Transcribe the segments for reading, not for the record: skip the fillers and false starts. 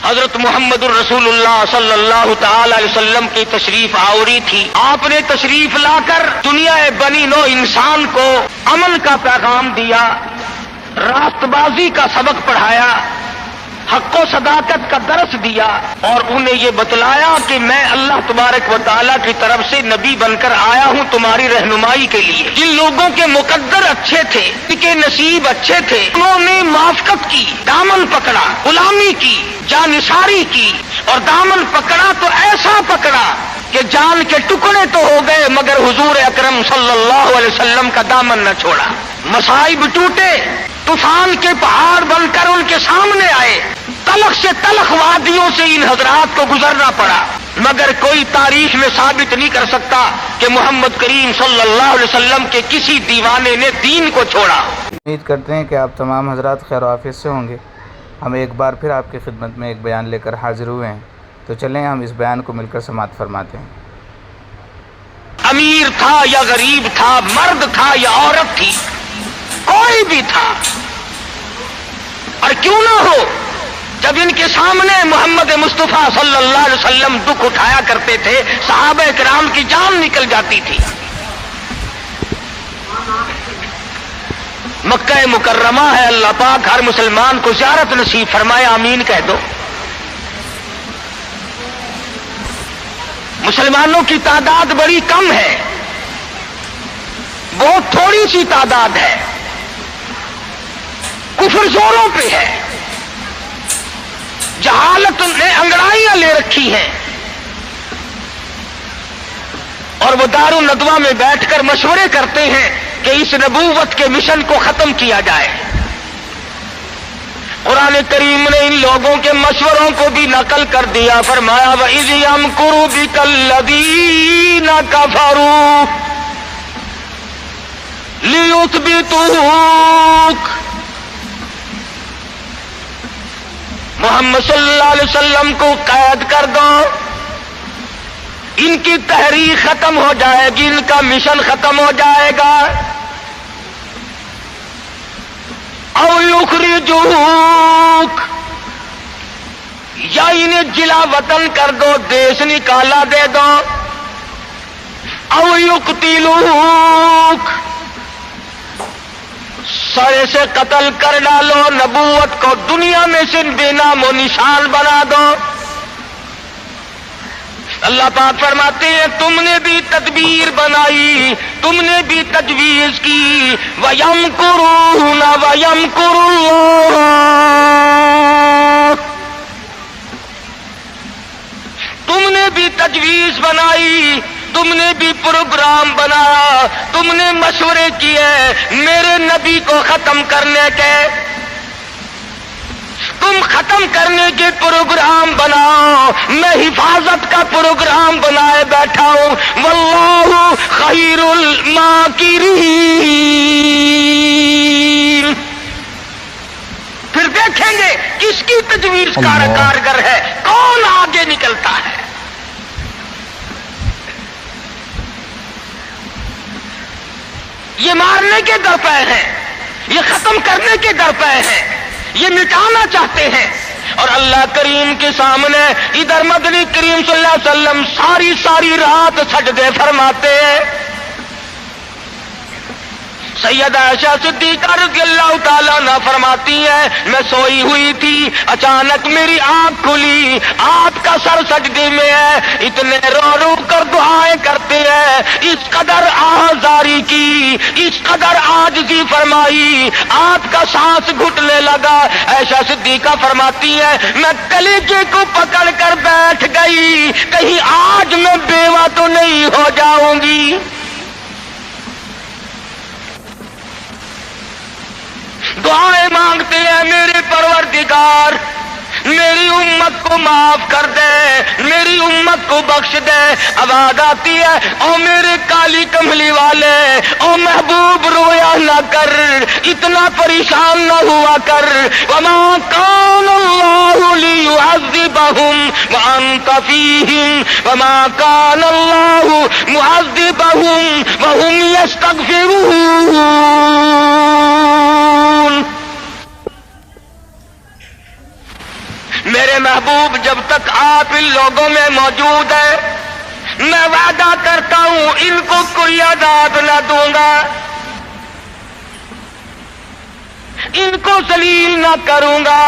حضرت محمد الرسول اللہ صلی اللہ تعالی علیہ وسلم کی تشریف آوری تھی. آپ نے تشریف لا کر دنیا بنی نو انسان کو امن کا پیغام دیا، راست بازی کا سبق پڑھایا، حق و صداقت کا درس دیا، اور انہیں یہ بتلایا کہ میں اللہ تبارک و تعالیٰ کی طرف سے نبی بن کر آیا ہوں تمہاری رہنمائی کے لیے. جن لوگوں کے مقدر اچھے تھے، ان کے نصیب اچھے تھے، انہوں نے موافقت کی، دامن پکڑا، غلامی کی، جانثاری کی، اور دامن پکڑا تو ایسا پکڑا کہ جان کے ٹکڑے تو ہو گئے مگر حضور اکرم صلی اللہ علیہ وسلم کا دامن نہ چھوڑا. مصائب ٹوٹے، طوفان کے پہاڑ بن کر ان کے سامنے آئے، تلخ سے تلخ وادیوں سے ان حضرات کو گزرنا پڑا، مگر کوئی تاریخ میں ثابت نہیں کر سکتا کہ محمد کریم صلی اللہ علیہ وسلم کے کسی دیوانے نے دین کو چھوڑا. امید کرتے ہیں کہ آپ تمام حضرات خیر و عافیت سے ہوں گے. ہم ایک بار پھر آپ کی خدمت میں ایک بیان لے کر حاضر ہوئے ہیں، تو چلیں ہم اس بیان کو مل کر سماعت فرماتے ہیں. امیر تھا یا غریب تھا، مرد تھا یا عورت تھی، کوئی بھی تھا، اور کیوں نہ ہو، جب ان کے سامنے محمد مصطفیٰ صلی اللہ علیہ وسلم دکھ اٹھایا کرتے تھے، صحابہ کرام کی جان نکل جاتی تھی. مکہ مکرمہ ہے، اللہ پاک ہر مسلمان کو زیارت نصیب فرمائے، آمین کہہ دو. مسلمانوں کی تعداد بڑی کم ہے، بہت تھوڑی سی تعداد ہے، کفر زوروں پہ ہے، جہالت نے انگڑائیاں لے رکھی ہیں، اور وہ دار الندوہ میں بیٹھ کر مشورے کرتے ہیں کہ اس نبوت کے مشن کو ختم کیا جائے. قرآن کریم نے ان لوگوں کے مشوروں کو بھی نقل کر دیا، فرمایا وَإِذْ يَمْكُرُ بِكَ الَّذِينَ كَفَرُوا لِيُثْبِتُوكَ. محمد صلی اللہ علیہ وسلم کو قید کر دو، ان کی تحریک ختم ہو جائے گی، ان کا مشن ختم ہو جائے گا. او یخرجوک، یا انہیں جلا وطن کر دو، دیش نکالا دے دو. او یقتلوک، سرے سے قتل کر ڈالو، نبوت کو دنیا میں سے بے نام و نشان بنا دو. اللہ پاک فرماتے ہیں تم نے بھی تدبیر بنائی، تم نے بھی تجویز کی. وَيَمْكُرُونَ وَيَمْكُرُ اللَّهُ، تم نے بھی تجویز بنائی، تم نے بھی پروگرام بنایا، تم نے مشورے کیے میرے نبی کو ختم کرنے کے. تم ختم کرنے کے پروگرام بناؤ، میں حفاظت کا پروگرام بنائے بیٹھا ہوں. واللہ خیر الماکرین. پھر دیکھیں گے کس کی تجویز کارگر ہے، کون آگے نکلتا ہے. یہ مارنے کے درپے ہیں، یہ ختم کرنے کے درپے ہیں، یہ مٹانا چاہتے ہیں. اور اللہ کریم کے سامنے ادھر مدنی کریم صلی اللہ علیہ وسلم ساری رات سجدے فرماتے ہیں. سیدہ عائشہ صدیقہ رضی اللہ تعالیٰ عنہ فرماتی ہے میں سوئی ہوئی تھی، اچانک میری آنکھ کھلی، آپ کا سر سجدے میں ہے، اتنے رو رو کر دعائیں کرتے ہیں، اس قدر آہذاری کی، اس قدر عاجزی فرمائی، آپ کا سانس گھٹنے لگا. عائشہ صدیقہ فرماتی ہے میں کلیجے کو پکڑ کر بیٹھ گئی، کہیں آج میں بیوہ تو نہیں ہو جاؤں گی. دعائیں مانگتے ہیں میرے پروردگار میری امت کو معاف کر دے، میری امت کو بخش دے. آواز آتی ہے او میرے کالی کملی والے، او محبوب رویا نہ کر، اتنا پریشان نہ ہوا کر. وما کان اللہ لیعذبہم وانت فیہم وما کان اللہ معذبہم وہم یستغفرون. میرے محبوب جب تک آپ ان لوگوں میں موجود ہیں میں وعدہ کرتا ہوں ان کو کوئی عذاب نہ دوں گا، ان کو ذلیل نہ کروں گا،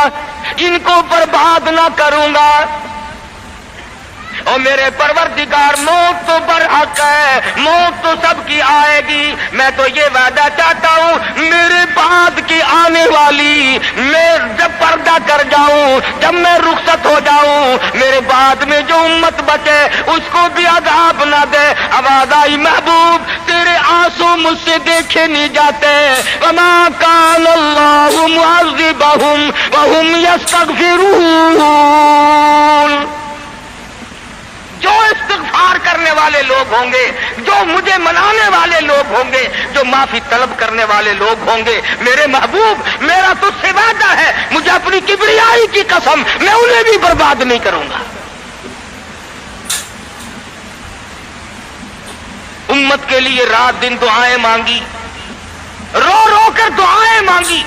ان کو برباد نہ کروں گا۔ اور میرے پروردگار موت تو برحق ہے، موت تو سب کی آئے گی، میں تو یہ وعدہ چاہتا ہوں میرے بعد کی آنے والی، میں جب پردہ کر جاؤں، جب میں رخصت ہو جاؤں، میرے بعد میں جو امت بچے اس کو بھی عذاب نہ دے۔ آواز آئی محبوب تیرے آنسو مجھ سے دیکھے نہیں جاتے، وما کان اللہ معذبہم وہم یستغفرون۔ جو استغفار کرنے والے لوگ ہوں گے، جو مجھے منانے والے لوگ ہوں گے، جو معافی طلب کرنے والے لوگ ہوں گے، میرے محبوب میرا تو سے وعدہ ہے، مجھے اپنی کبریائی کی قسم میں انہیں بھی برباد نہیں کروں گا۔ امت کے لیے رات دن دعائیں مانگی، رو رو کر دعائیں مانگی۔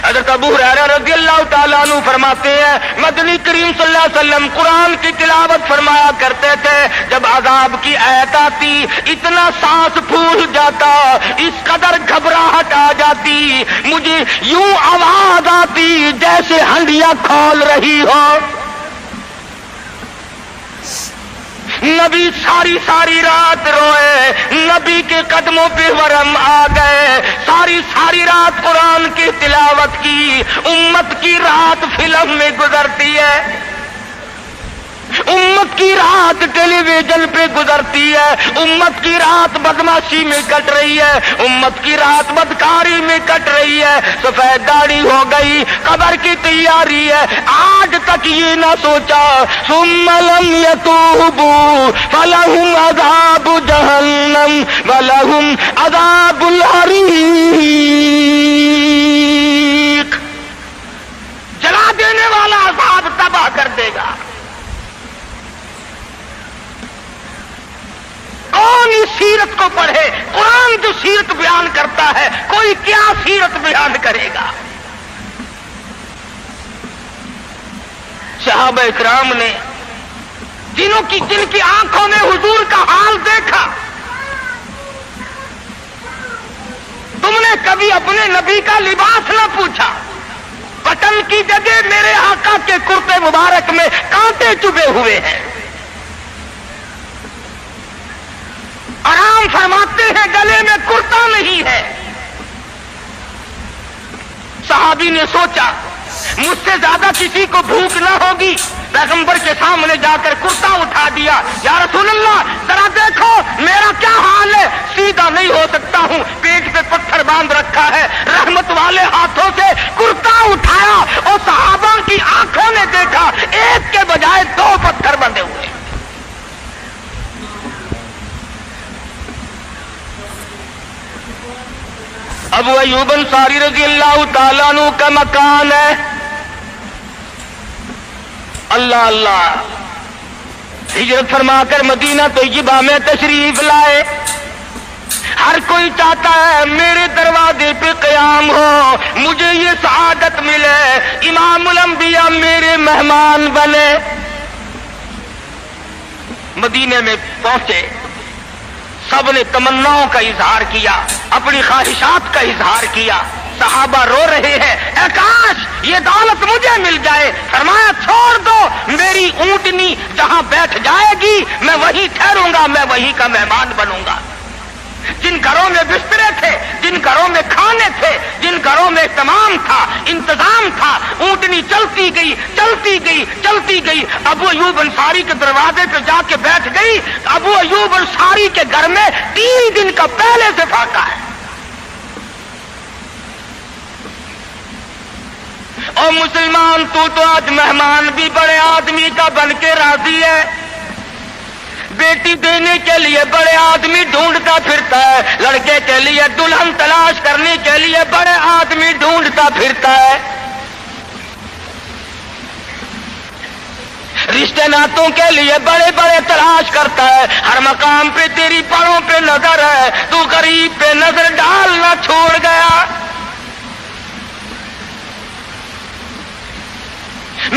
حضرت ابو ہریرہ رضی اللہ تعالیٰ عنہ فرماتے ہیں مدنی کریم صلی اللہ علیہ وسلم قرآن کی تلاوت فرمایا کرتے تھے، جب عذاب کی آیت آتی اتنا سانس پھول جاتا، اس قدر گھبراہٹ آ جاتی، مجھے یوں آواز آتی جیسے ہنڈیاں کھول رہی ہو۔ نبی ساری ساری رات روئے، نبی کے قدموں پہ ورم آ گئے، ساری رات قرآن کی تلاوت کی۔ امت کی رات فلم میں گزرتی ہے، امت کی رات ٹیلی ویژن پہ گزرتی ہے، امت کی رات بدماشی میں کٹ رہی ہے، امت کی رات بدکاری میں کٹ رہی ہے، سفید داڑھی ہو گئی، قبر کی تیاری ہے، آج تک یہ نہ سوچا ثم لم یتوبوا فلہم عذاب جہنم ولہم عذاب الحریق۔ جلا دینے والا عذاب تباہ کر دے گا۔ کون اس سیرت کو پڑھے؟ قرآن جو سیرت بیان کرتا ہے کوئی کیا سیرت بیان کرے گا؟ صحابہ اکرام نے جن کی آنکھوں نے حضور کا حال دیکھا، تم نے کبھی اپنے نبی کا لباس نہ پوچھا، بٹن کی جگہ میرے آقا کے کرتے مبارک میں کانٹے چبھے ہوئے ہیں، آرام فرماتے ہیں گلے میں کرتا نہیں ہے۔ صحابی نے سوچا مجھ سے زیادہ کسی کو بھوک نہ ہوگی، پیغمبر کے سامنے جا کر کرتا اٹھا دیا، یا رسول اللہ ذرا دیکھو میرا کیا حال ہے، سیدھا نہیں ہو سکتا ہوں، پیٹ پہ پتھر باندھ رکھا ہے، رحمت والے ہاتھوں سے کرتا اٹھایا اور صحابہ کی آنکھوں نے دیکھا ایک کے بجائے 2 پتھر بندھے ہوئے۔ ابو ایوب انصاری رضی اللہ تعالیٰ عنہ کا مکان ہے، اللہ اللہ ہجرت فرما کر مدینہ طیبہ میں تشریف لائے۔ ہر کوئی چاہتا ہے میرے دروازے پہ قیام ہو، مجھے یہ سعادت ملے، امام الانبیاء میرے مہمان بنے۔ مدینے میں پہنچے، سب نے تمناؤں کا اظہار کیا، اپنی خواہشات کا اظہار کیا، صحابہ رو رہے ہیں اے کاش یہ دولت مجھے مل جائے۔ فرمایا چھوڑ دو، میری اونٹنی جہاں بیٹھ جائے گی میں وہیں ٹھہروں گا، میں وہیں کا مہمان بنوں گا۔ جن گھروں میں بسترے تھے، جن گھروں میں کھانے تھے، جن گھروں میں اہتمام تھا، انتظام تھا، اونٹنی چلتی گئی چلتی گئی چلتی گئی، ابو ایوب انصاری کے دروازے پہ جا کے بیٹھ گئی۔ ابو ایوب انصاری کے گھر میں 3 دن کا پہلے سے فاقہ ہے۔ اور مسلمان تو آج مہمان بھی بڑے آدمی کا بن کے راضی ہے، بیٹی دینے کے لیے بڑے آدمی ڈھونڈتا پھرتا ہے، لڑکے کے لیے دلہن تلاش کرنے کے لیے بڑے آدمی ڈھونڈتا پھرتا ہے، رشتے ناتوں کے لیے بڑے بڑے تلاش کرتا ہے، ہر مقام پہ تیری پروں پہ نظر ہے، تو غریب پہ نظر ڈالنا چھوڑ گیا۔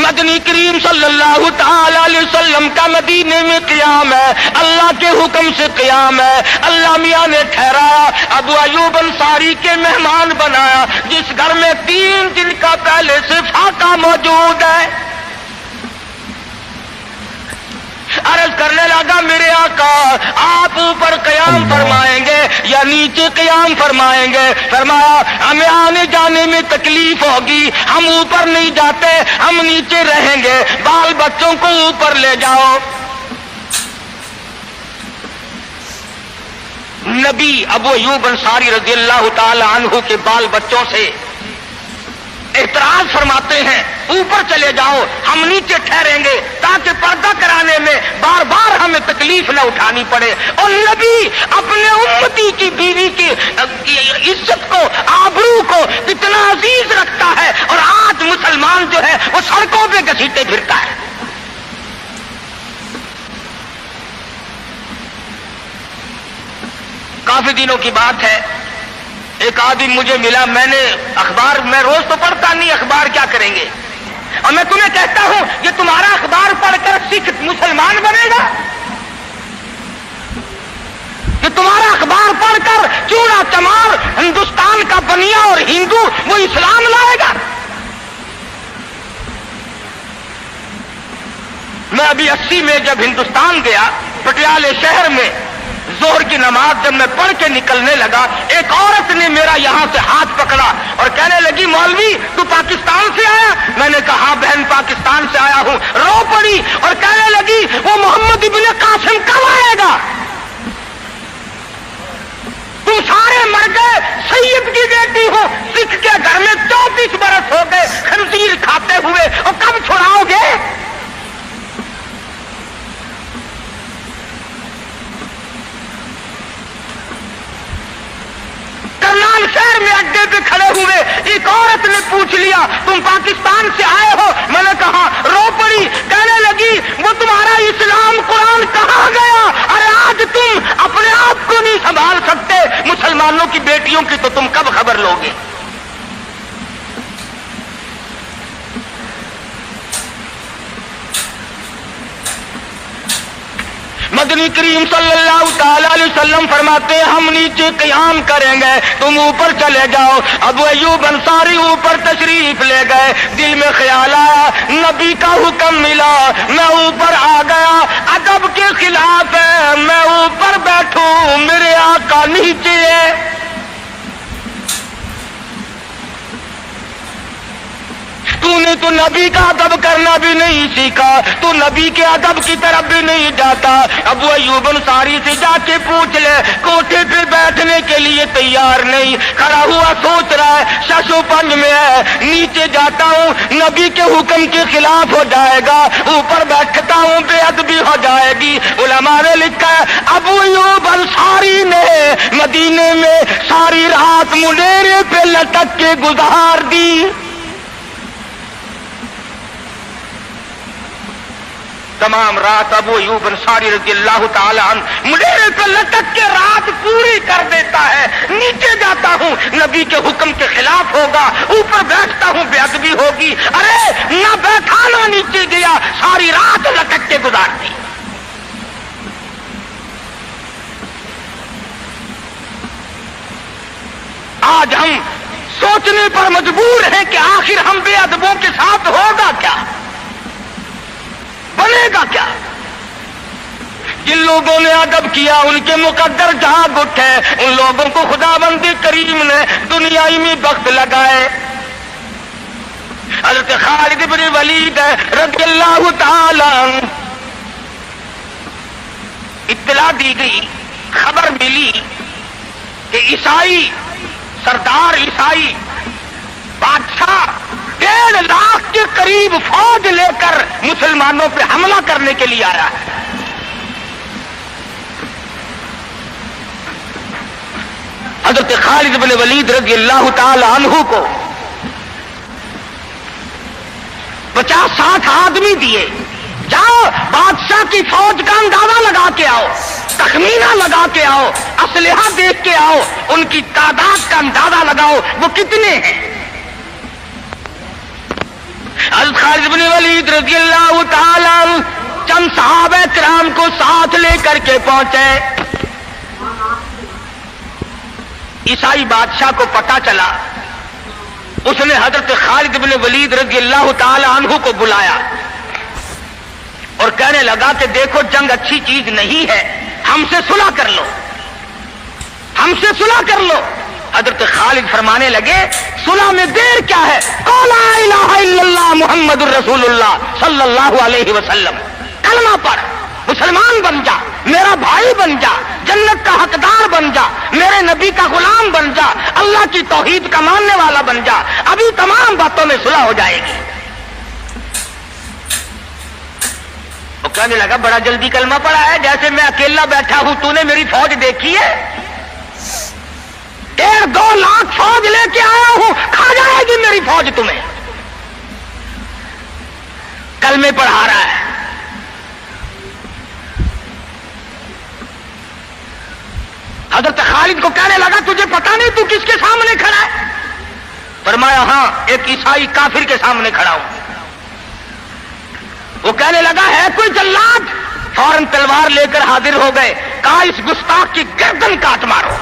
مدنی کریم صلی اللہ تعالی علیہ وسلم کا مدینے میں قیام ہے، اللہ کے حکم سے قیام ہے۔ اللہ میاں نے ٹھہرایا، ابو ایوب انصاری کے مہمان بنایا، جس گھر میں 3 دن کا پہلے سے فاقہ موجود ہے۔ عرض کرنے لگا میرے آقا آپ اوپر قیام فرمائیں گے یا نیچے قیام فرمائیں گے؟ فرمایا ہمیں آنے جانے میں تکلیف ہوگی، ہم اوپر نہیں جاتے، ہم نیچے رہیں گے، بال بچوں کو اوپر لے جاؤ۔ نبی ابو ایوب انصاری رضی اللہ تعالی عنہ کے بال بچوں سے اعتراض فرماتے ہیں اوپر چلے جاؤ، ہم نیچے ٹھہریں گے تاکہ پردہ کرانے میں بار بار ہمیں تکلیف نہ اٹھانی پڑے۔ اور نبی اپنے امتی کی بیوی کی عزت کو، آبرو کو کتنا عزیز رکھتا ہے، اور آج مسلمان جو ہے وہ سڑکوں پہ گھسیٹے پھرتا ہے۔ کافی دنوں کی بات ہے، ایک آدمی مجھے ملا، میں نے اخبار، میں روز تو پڑھتا نہیں، اخبار کیا کریں گے، اور میں تمہیں کہتا ہوں یہ تمہارا اخبار پڑھ کر سکھ مسلمان بنے گا؟ یہ تمہارا اخبار پڑھ کر چوڑا چمار ہندوستان کا بنیا اور ہندو وہ اسلام لائے گا؟ میں ابھی 80 میں جب ہندوستان گیا، پٹیالے شہر میں ظہر کی نماز جب میں پڑھ کے نکلنے لگا، ایک عورت نے میرا یہاں سے ہاتھ پکڑا اور کہنے لگی مولوی تو پاکستان سے آیا؟ میں نے کہا ہاں بہن پاکستان سے آیا ہوں۔ رو پڑی اور کہنے لگی وہ محمد ابن قاسم کب آئے گا؟ تم سارے مر گئے، سید کی بیٹی ہو، سکھ کے گھر میں 34 برس ہو گئے خنزیر کھاتے ہوئے، اور کب چھڑاؤ گے؟ کرنال شہر میں اڈے پہ کھڑے ہوئے ایک عورت نے پوچھ لیا تم پاکستان سے آئے ہو؟ میں نے کہا، رو پڑی، کہنے لگی وہ تمہارا اسلام قرآن کہاں گیا؟ ارے آج تم اپنے آپ کو نہیں سنبھال سکتے، مسلمانوں کی بیٹیوں کی تو تم کب خبر لوگے؟ مدنی کریم صلی اللہ تعالی علیہ وسلم فرماتے ہیں ہم نیچے قیام کریں گے، تم اوپر چلے جاؤ۔ ابو ایوب انصاری اوپر تشریف لے گئے، دل میں خیال آیا نبی کا حکم ملا، میں اوپر آ گیا، ادب کے خلاف ہے میں اوپر بیٹھوں، میرے آقا نیچے ہے۔ تو نے تو نبی کا ادب کرنا بھی نہیں سیکھا، تو نبی کے ادب کی طرف بھی نہیں جاتا۔ ابو ایوب انصاری سے جا کے پوچھ لے، کوٹھے پہ بیٹھنے کے لیے تیار نہیں، کھڑا ہوا سوچ رہا ہے شش و پنج میں ہے، نیچے جاتا ہوں نبی کے حکم کے خلاف ہو جائے گا، اوپر بیٹھتا ہوں بے ادبی ہو جائے گی۔ علماء نے لکھا ہے ابو ایوب انصاری نے مدینے میں ساری رات منیرے پہ لٹک کے گزار دی۔ تمام رات ابو ایوب انصاری رضی اللہ تعالی عنہ منیرے پہ لٹک کے رات پوری کر دیتا ہے۔ نیچے جاتا ہوں نبی کے حکم کے خلاف ہوگا، اوپر بیٹھتا ہوں بے ادبی ہوگی، ارے نہ بیٹھا نہ نیچے گیا، ساری رات لٹک کے گزار دی۔ آج ہم سوچنے پر مجبور ہیں کہ آخر ہم بے ادبوں کے ساتھ ہوگا کیا، بنے گا کیا؟ جن لوگوں نے ادب کیا ان کے مقدر جاگ اٹھے، ان لوگوں کو خداوند کریم نے دنیائی میں بخت لگائے۔ حضرت خالد بن ولید رضی اللہ تعالی عنہ اطلاع دی گئی، خبر ملی کہ عیسائی سردار عیسائی بادشاہ 1.5 لاکھ کے قریب فوج لے کر مسلمانوں پہ حملہ کرنے کے لیے آیا ہے۔ حضرت خالد بن ولید رضی اللہ تعالی عنہ کو 50-60 آدمی دیے، جاؤ بادشاہ کی فوج کا اندازہ لگا کے آؤ، تخمینہ لگا کے آؤ، اسلحہ دیکھ کے آؤ، ان کی تعداد کا اندازہ لگاؤ وہ کتنے ہیں۔ حضرت خالد بن ولید رضی اللہ تعالی عنہ چند صحابہ کرام کو ساتھ لے کر کے پہنچے. عیسائی بادشاہ کو پتا چلا، اس نے حضرت خالد بن ولید رضی اللہ تعالی عنہ کو بلایا اور کہنے لگا کہ دیکھو جنگ اچھی چیز نہیں ہے، ہم سے صلح کر لو، ہم سے صلح کر لو. حضرت خالد فرمانے لگے صلح میں دیر کیا ہے، قول لا الہ الا اللہ محمد الرسول اللہ صلی اللہ علیہ وسلم، کلمہ پڑھ، مسلمان بن جا، میرا بھائی بن جا، جنت کا حقدار بن جا، میرے نبی کا غلام بن جا، اللہ کی توحید کا ماننے والا بن جا، ابھی تمام باتوں میں صلح ہو جائے گی. وہ کہنے لگا بڑا جلدی کلمہ پڑھا ہے، جیسے میں اکیلا بیٹھا ہوں، تو نے میری فوج دیکھی ہے؟ 1.5 لاکھ فوج لے کے آیا ہوں، کھا جائے گی میری فوج تمہیں. کلمے پڑھا رہا ہے. حضرت خالد کو کہنے لگا تجھے پتا نہیں تو کس کے سامنے کھڑا ہے؟ فرمایا ہاں ایک عیسائی کافر کے سامنے کھڑا ہوں. وہ کہنے لگا ہے کوئی جلاد؟ فوراً تلوار لے کر حاضر ہو گئے، کہا اس گستاخ کی گردن کاٹ مارو.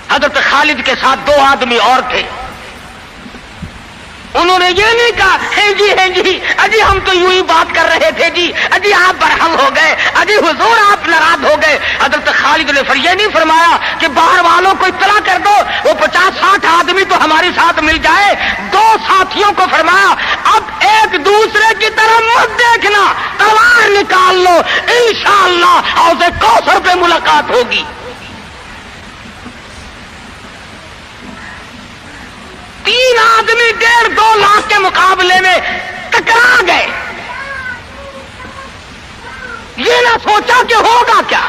حضرت خالد کے ساتھ 2 آدمی اور تھے. انہوں نے یہ نہیں کہا ہے جی اجی ہم تو یوں ہی بات کر رہے تھے جی، اجی آپ برہم ہو گئے، اجی حضور آپ ناراض ہو گئے. حضرت خالد نے یہ نہیں فرمایا کہ باہر والوں کو اطلاع کر دو، وہ 50-60 آدمی تو ہمارے ساتھ مل جائے. 2 ساتھیوں کو فرمایا اب ایک دوسرے کی طرف مت دیکھنا، تلوار نکال لو، انشاءاللہ حوض کوثر پہ ملاقات ہوگی. 3 آدمی 1.5-2 لاکھ کے مقابلے میں ٹکرا گئے. یہ نہ سوچا کہ ہوگا کیا.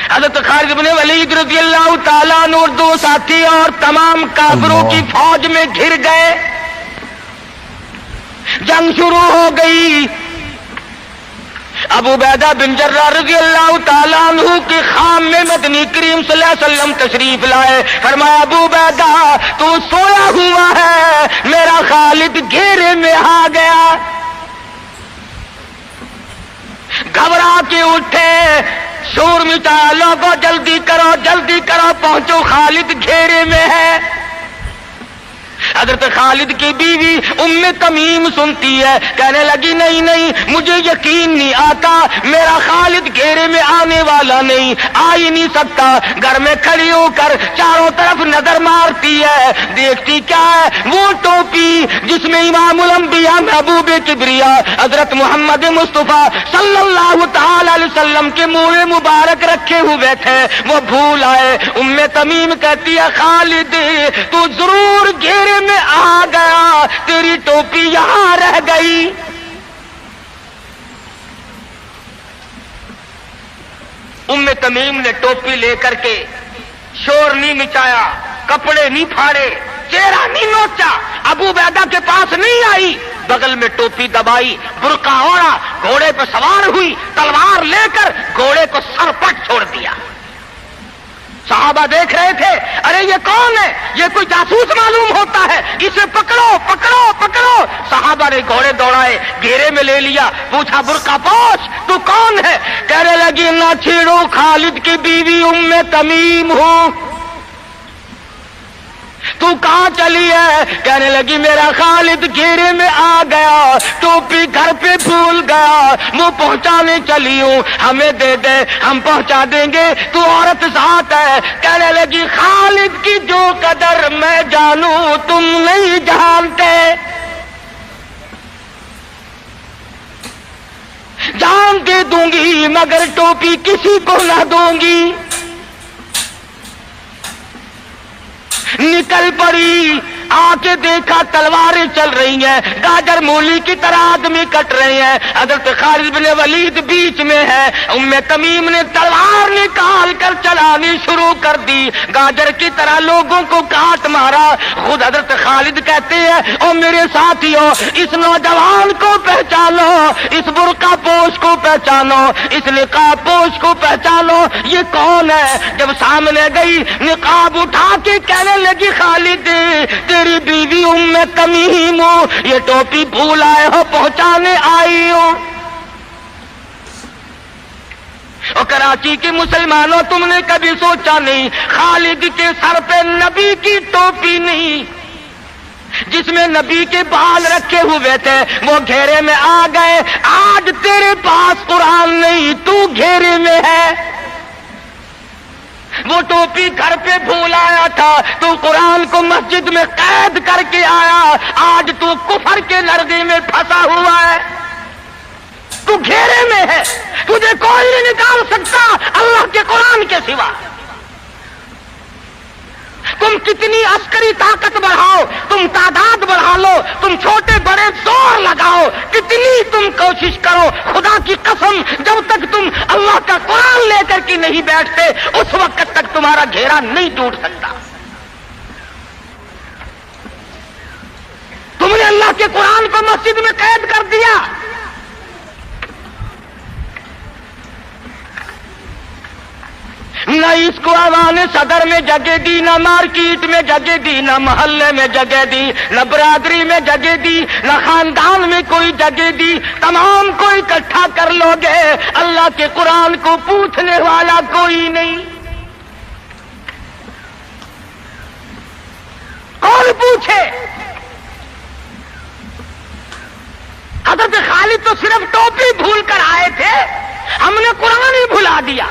حضرت خالد بن ولید رضی اللہ تعالیٰ عنہ اور 2 ساتھی اور تمام کافروں کی فوج میں گھر گئے. جنگ شروع ہو گئی. ابو عبیدہ بن جراح رضی اللہ تعالیٰ عنہ کی خام میں مدنی کریم صلی اللہ علیہ وسلم تشریف لائے. فرمایا ابو عبیدہ تو سویا ہوا ہے، میرا خالد گھیرے میں آ گیا. گھبرا کے اٹھے، شور مچا، لوگوں جلدی کرو پہنچو، خالد گھیرے میں ہے. حضرت خالد کی بیوی ام تمیم سنتی ہے، کہنے لگی نہیں مجھے یقین نہیں آتا، میرا خالد گھیرے میں آنے والا نہیں، آ ہی نہیں سکتا. گھر میں کھڑی ہو کر چاروں طرف نظر مارتی ہے، دیکھتی کیا ہے؟ وہ ٹوپی جس میں امام الانبیاء محبوب کبریا حضرت محمد مصطفیٰ صلی اللہ تعالی علیہ وسلم کے منہ مبارک رکھے ہوئے تھے، وہ بھول آئے. ام تمیم کہتی ہے خالد تو ضرور گھیرے میں آ گیا، تیری ٹوپی یہاں رہ گئی. ام تمیم نے ٹوپی لے کر کے شور نہیں مچایا، کپڑے نہیں پھاڑے، چہرہ نہیں نوچا، ابو عبیدہ کے پاس نہیں آئی، بغل میں ٹوپی دبائی، برقع اوڑھا، گھوڑے پہ سوار ہوئی، تلوار لے کر گھوڑے کو سر پٹ چھوڑ دیا. صحابہ دیکھ رہے تھے، ارے یہ کون ہے؟ یہ کوئی جاسوس معلوم ہوتا ہے، اسے پکڑو. صحابہ نے گھوڑے دوڑائے، گھیرے میں لے لیا، پوچھا برقع پوش تو کون ہے؟ کہنے لگی نہ چھیڑو، خالد کی بیوی ام تمیم ہوں. تو کہاں چلی ہے؟ کہنے لگی میرا خالد گھیرے میں آ گیا، ٹوپی گھر پہ بھول گیا، وہ پہنچانے چلی ہوں، ہمیں دے دے ہم پہنچا دیں گے، تو عورت ذات ہے. کہنے لگی خالد کی جو قدر میں جانوں تم نہیں جانتے، جان دے دوں گی مگر ٹوپی کسی کو نہ دوں گی. نکل پڑی، آ کے دیکھا تلواریں چل رہی ہیں، گاجر مولی کی طرح آدمی کٹ رہے ہیں. حضرت خالد بن ولید بیچ میں ہے. ام تمیم نے تلوار نکال کر چلانی شروع کر دی، گاجر کی طرح لوگوں کو کاٹ مارا. خود حضرت خالد کہتے ہیں او میرے ساتھیوں، اس نوجوان کو پہچانو، اس برقع پوش کو پہچانو، اس نقاب پوش کو پہچانو، یہ کون ہے؟ جب سامنے گئی، نقاب اٹھا کے کہنے لگی خالد میری بیوی تمیم یہ ٹوپی بھول آئے ہو پہنچانے آئی ہوں. اور کراچی کے مسلمانوں تم نے کبھی سوچا نہیں خالد کے سر پہ نبی کی ٹوپی نہیں جس میں نبی کے بال رکھے ہوئے تھے وہ گھیرے میں آ گئے. آج تیرے پاس قرآن نہیں تو گھیرے میں ہے. وہ ٹوپی گھر پہ بھول آیا تھا تو قرآن کو مسجد میں قید کر کے آیا. آج تو کفر کے لرزے میں پھنسا ہوا ہے. تو گھیرے میں ہے. تجھے کوئی نہیں نکال سکتا اللہ کے قرآن کے سوا. تم کتنی عسکری طاقت بڑھاؤ تم تعداد بڑھا لو تم چھوٹے بڑے زور لگاؤ کتنی تم کوشش کرو خدا کی قسم جب تک تم اللہ کا قرآن لے کر کے نہیں بیٹھتے اس وقت تک تمہارا گھیرا نہیں ٹوٹ سکتا. تم نے اللہ کے قرآن کو مسجد میں قید کر دیا. نہ اس کو عوام صدر میں جگہ دی نہ مارکیٹ میں جگہ دی نہ محلے میں جگہ دی نہ برادری میں جگہ دی نہ خاندان میں کوئی جگہ دی. تمام کو اکٹھا کر لو گے اللہ کے قرآن کو پوچھنے والا کوئی نہیں. کون پوچھے؟ حضرت خالد تو صرف ٹوپی بھول کر آئے تھے. ہم نے قرآن ہی بھلا دیا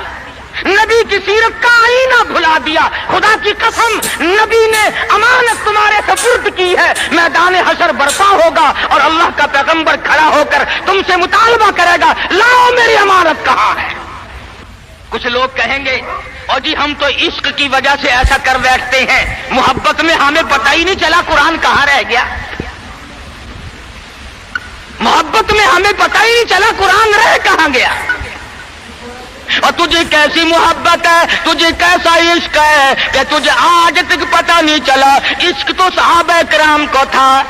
نبی کی سیرت کا آئینہ بھلا دیا. خدا کی قسم نبی نے امانت تمہارے سپرد کی ہے. میدان حشر برپا ہوگا اور اللہ کا پیغمبر کھڑا ہو کر تم سے مطالبہ کرے گا لاؤ میری امانت کہاں ہے. کچھ لوگ کہیں گے اور جی ہم تو عشق کی وجہ سے ایسا کر بیٹھتے ہیں محبت میں ہمیں پتہ ہی نہیں چلا قرآن کہاں رہ گیا. محبت میں ہمیں پتہ ہی نہیں چلا قرآن رہ کہاں گیا. اور تجھے کیسی محبت ہے تجھے کیسا عشق ہے کہ تجھے آج تک پتہ نہیں چلا. عشق تو صحابہ کرام کو تھا.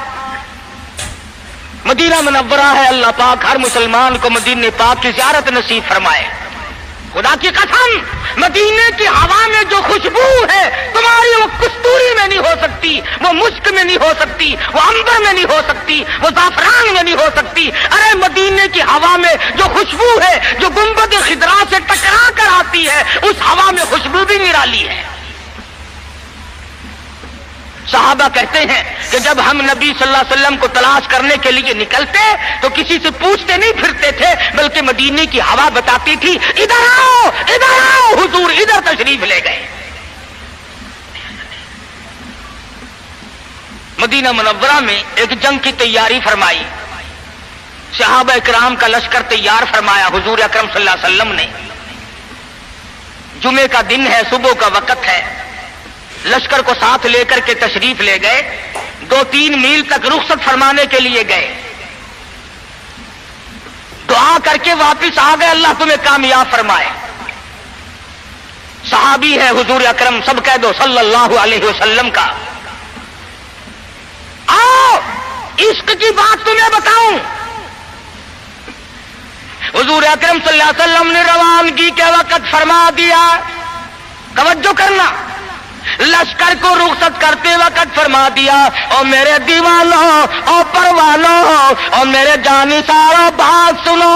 مدینہ منورہ ہے. اللہ پاک ہر مسلمان کو مدینہ پاک کی زیارت نصیب فرمائے. خدا کی قسم مدینے کی ہوا میں جو خوشبو ہے تمہاری وہ کستوری میں نہیں ہو سکتی وہ مشک میں نہیں ہو سکتی وہ عنبر میں نہیں ہو سکتی وہ زعفران میں نہیں ہو سکتی. ارے مدینے کی ہوا میں جو خوشبو ہے جو گنبد خضرا سے ٹکرا کر آتی ہے اس ہوا میں خوشبو بھی نرالی ہے. صحابہ کہتے ہیں کہ جب ہم نبی صلی اللہ علیہ وسلم کو تلاش کرنے کے لیے نکلتے تو کسی سے پوچھتے نہیں پھرتے تھے بلکہ مدینے کی ہوا بتاتی تھی ادھر آؤ حضور ادھر تشریف لے گئے. مدینہ منورہ میں ایک جنگ کی تیاری فرمائی. صحابہ کرام کا لشکر تیار فرمایا. حضور اکرم صلی اللہ علیہ وسلم نے جمعے کا دن ہے صبح کا وقت ہے لشکر کو ساتھ لے کر کے تشریف لے گئے. 2-3 میل تک رخصت فرمانے کے لیے گئے. دعا کر کے واپس آ گئے. اللہ تمہیں کامیاب فرمائے. صحابی ہے حضور اکرم سب کہہ دو صلی اللہ علیہ وسلم کا. آؤ عشق کی بات تمہیں بتاؤں. حضور اکرم صلی اللہ علیہ وسلم نے روانگی کے وقت فرما دیا. توجہ کرنا. لشکر کو رخصت کرتے وقت فرما دیا اور میرے دیوانوں اور پروانوں اور میرے جانثاروں بات سنو.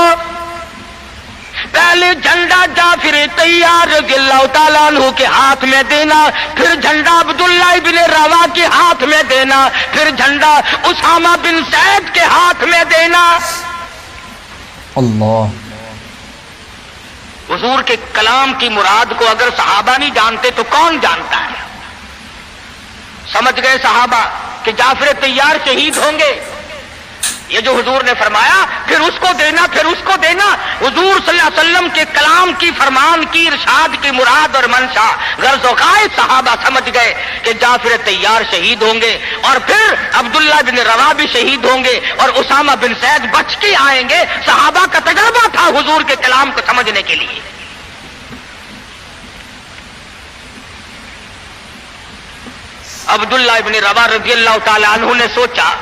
پہلے جھنڈا جعفر طیار رضی اللہ تعالیٰ عنہ کے ہاتھ میں دینا پھر جھنڈا عبداللہ ابن روا کے ہاتھ میں دینا پھر جھنڈا اسامہ بن زید کے ہاتھ میں دینا. اللہ. حضور کے کلام کی مراد کو اگر صحابہ نہیں جانتے تو کون جانتا ہے. سمجھ گئے صحابہ کہ جعفر طیار شہید ہوں گے. یہ جو حضور نے فرمایا پھر اس کو دینا پھر اس کو دینا. حضور صلی اللہ علیہ وسلم کے کلام کی فرمان کی ارشاد کی مراد اور منشا غرض و غائب صحابہ سمجھ گئے کہ جعفر طیار شہید ہوں گے اور پھر عبداللہ بن روا بھی شہید ہوں گے اور اسامہ بن زید بچ کے آئیں گے. صحابہ کا تجربہ تھا حضور کے کلام کو سمجھنے کے لیے. عبداللہ ابن روا رضی اللہ تعالی عنہ نے سوچا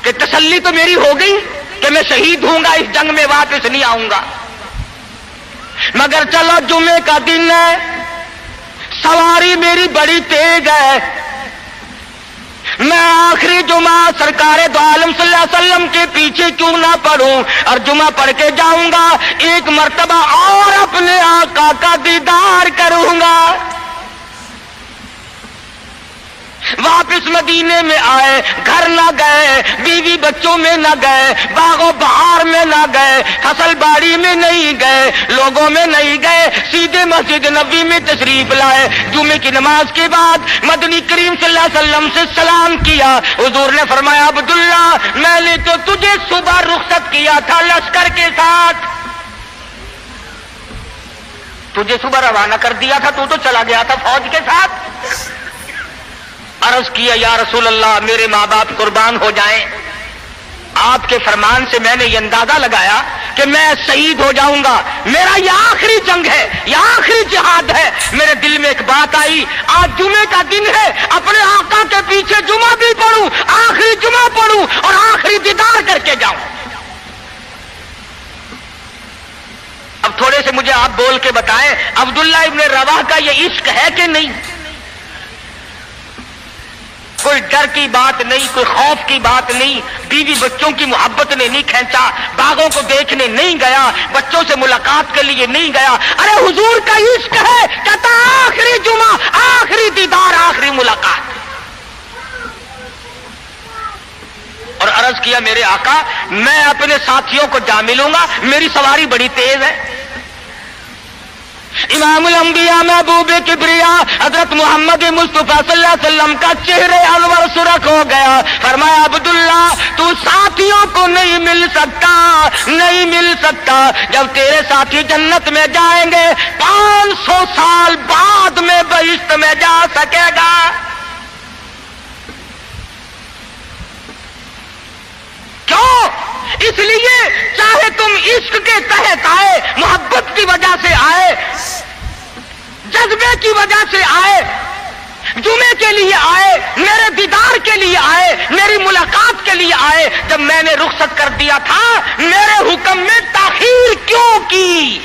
کہ تسلی تو میری ہو گئی کہ میں شہید ہوں گا اس جنگ میں واپس نہیں آؤں گا مگر چلو جمعے کا دن ہے سواری میری بڑی تیز ہے میں آخری جمعہ سرکار دو عالم صلی اللہ علیہ وسلم کے پیچھے کیوں نہ پڑھوں اور جمعہ پڑھ کے جاؤں گا، ایک مرتبہ اور اپنے آقا کا دیدار کروں گا۔ واپس مدینے میں آئے، گھر نہ گئے، بیوی بچوں میں نہ گئے، باغ و بہار میں نہ گئے، فصل باڑی میں نہیں گئے، لوگوں میں نہیں گئے، سیدھے مسجد نبوی میں تشریف لائے۔ جمعے کی نماز کے بعد مدنی کریم صلی اللہ علیہ وسلم سے سلام کیا۔ حضور نے فرمایا عبداللہ، میں نے تو تجھے صبح رخصت کیا تھا لشکر کے ساتھ، تجھے صبح روانہ کر دیا تھا، تو چلا گیا تھا فوج کے ساتھ۔ عرض کیا یا رسول اللہ، میرے ماں باپ قربان ہو جائیں، آپ کے فرمان سے میں نے یہ اندازہ لگایا کہ میں شہید ہو جاؤں گا، میرا یہ آخری جنگ ہے، یہ آخری جہاد ہے۔ میرے دل میں ایک بات آئی، آج جمعے کا دن ہے، اپنے آقا کے پیچھے جمعہ بھی پڑھوں، آخری جمعہ پڑھوں اور آخری دیدار کر کے جاؤں۔ اب تھوڑے سے مجھے آپ بول کے بتائیں، عبداللہ ابن رواح کا یہ عشق ہے کہ نہیں؟ کوئی ڈر کی بات نہیں، کوئی خوف کی بات نہیں، بیوی بچوں کی محبت نے نہیں کھینچا، باغوں کو دیکھنے نہیں گیا، بچوں سے ملاقات کے لیے نہیں گیا۔ ارے حضور کا عشق ہے، کہتا آخری جمعہ، آخری دیدار، آخری ملاقات۔ اور عرض کیا میرے آقا، میں اپنے ساتھیوں کو جا ملوں گا، میری سواری بڑی تیز ہے۔ امام الانبیاء محبوب کبریا حضرت محمد مصطفیٰ صلی اللہ علیہ وسلم کا چہرے انور سرخ ہو گیا۔ فرمایا عبداللہ، تو ساتھیوں کو نہیں مل سکتا، نہیں مل سکتا، جب تیرے ساتھی جنت میں جائیں گے 500 سال بعد میں بہشت میں جا سکے گا۔ کیوں؟ اس لیے چاہے تم عشق کے تحت آئے، محبت کی وجہ سے آئے، جذبے کی وجہ سے آئے، جمعے کے لیے آئے، میرے دیدار کے لیے آئے، میری ملاقات کے لیے آئے، جب میں نے رخصت کر دیا تھا، میرے حکم میں تاخیر کیوں کی؟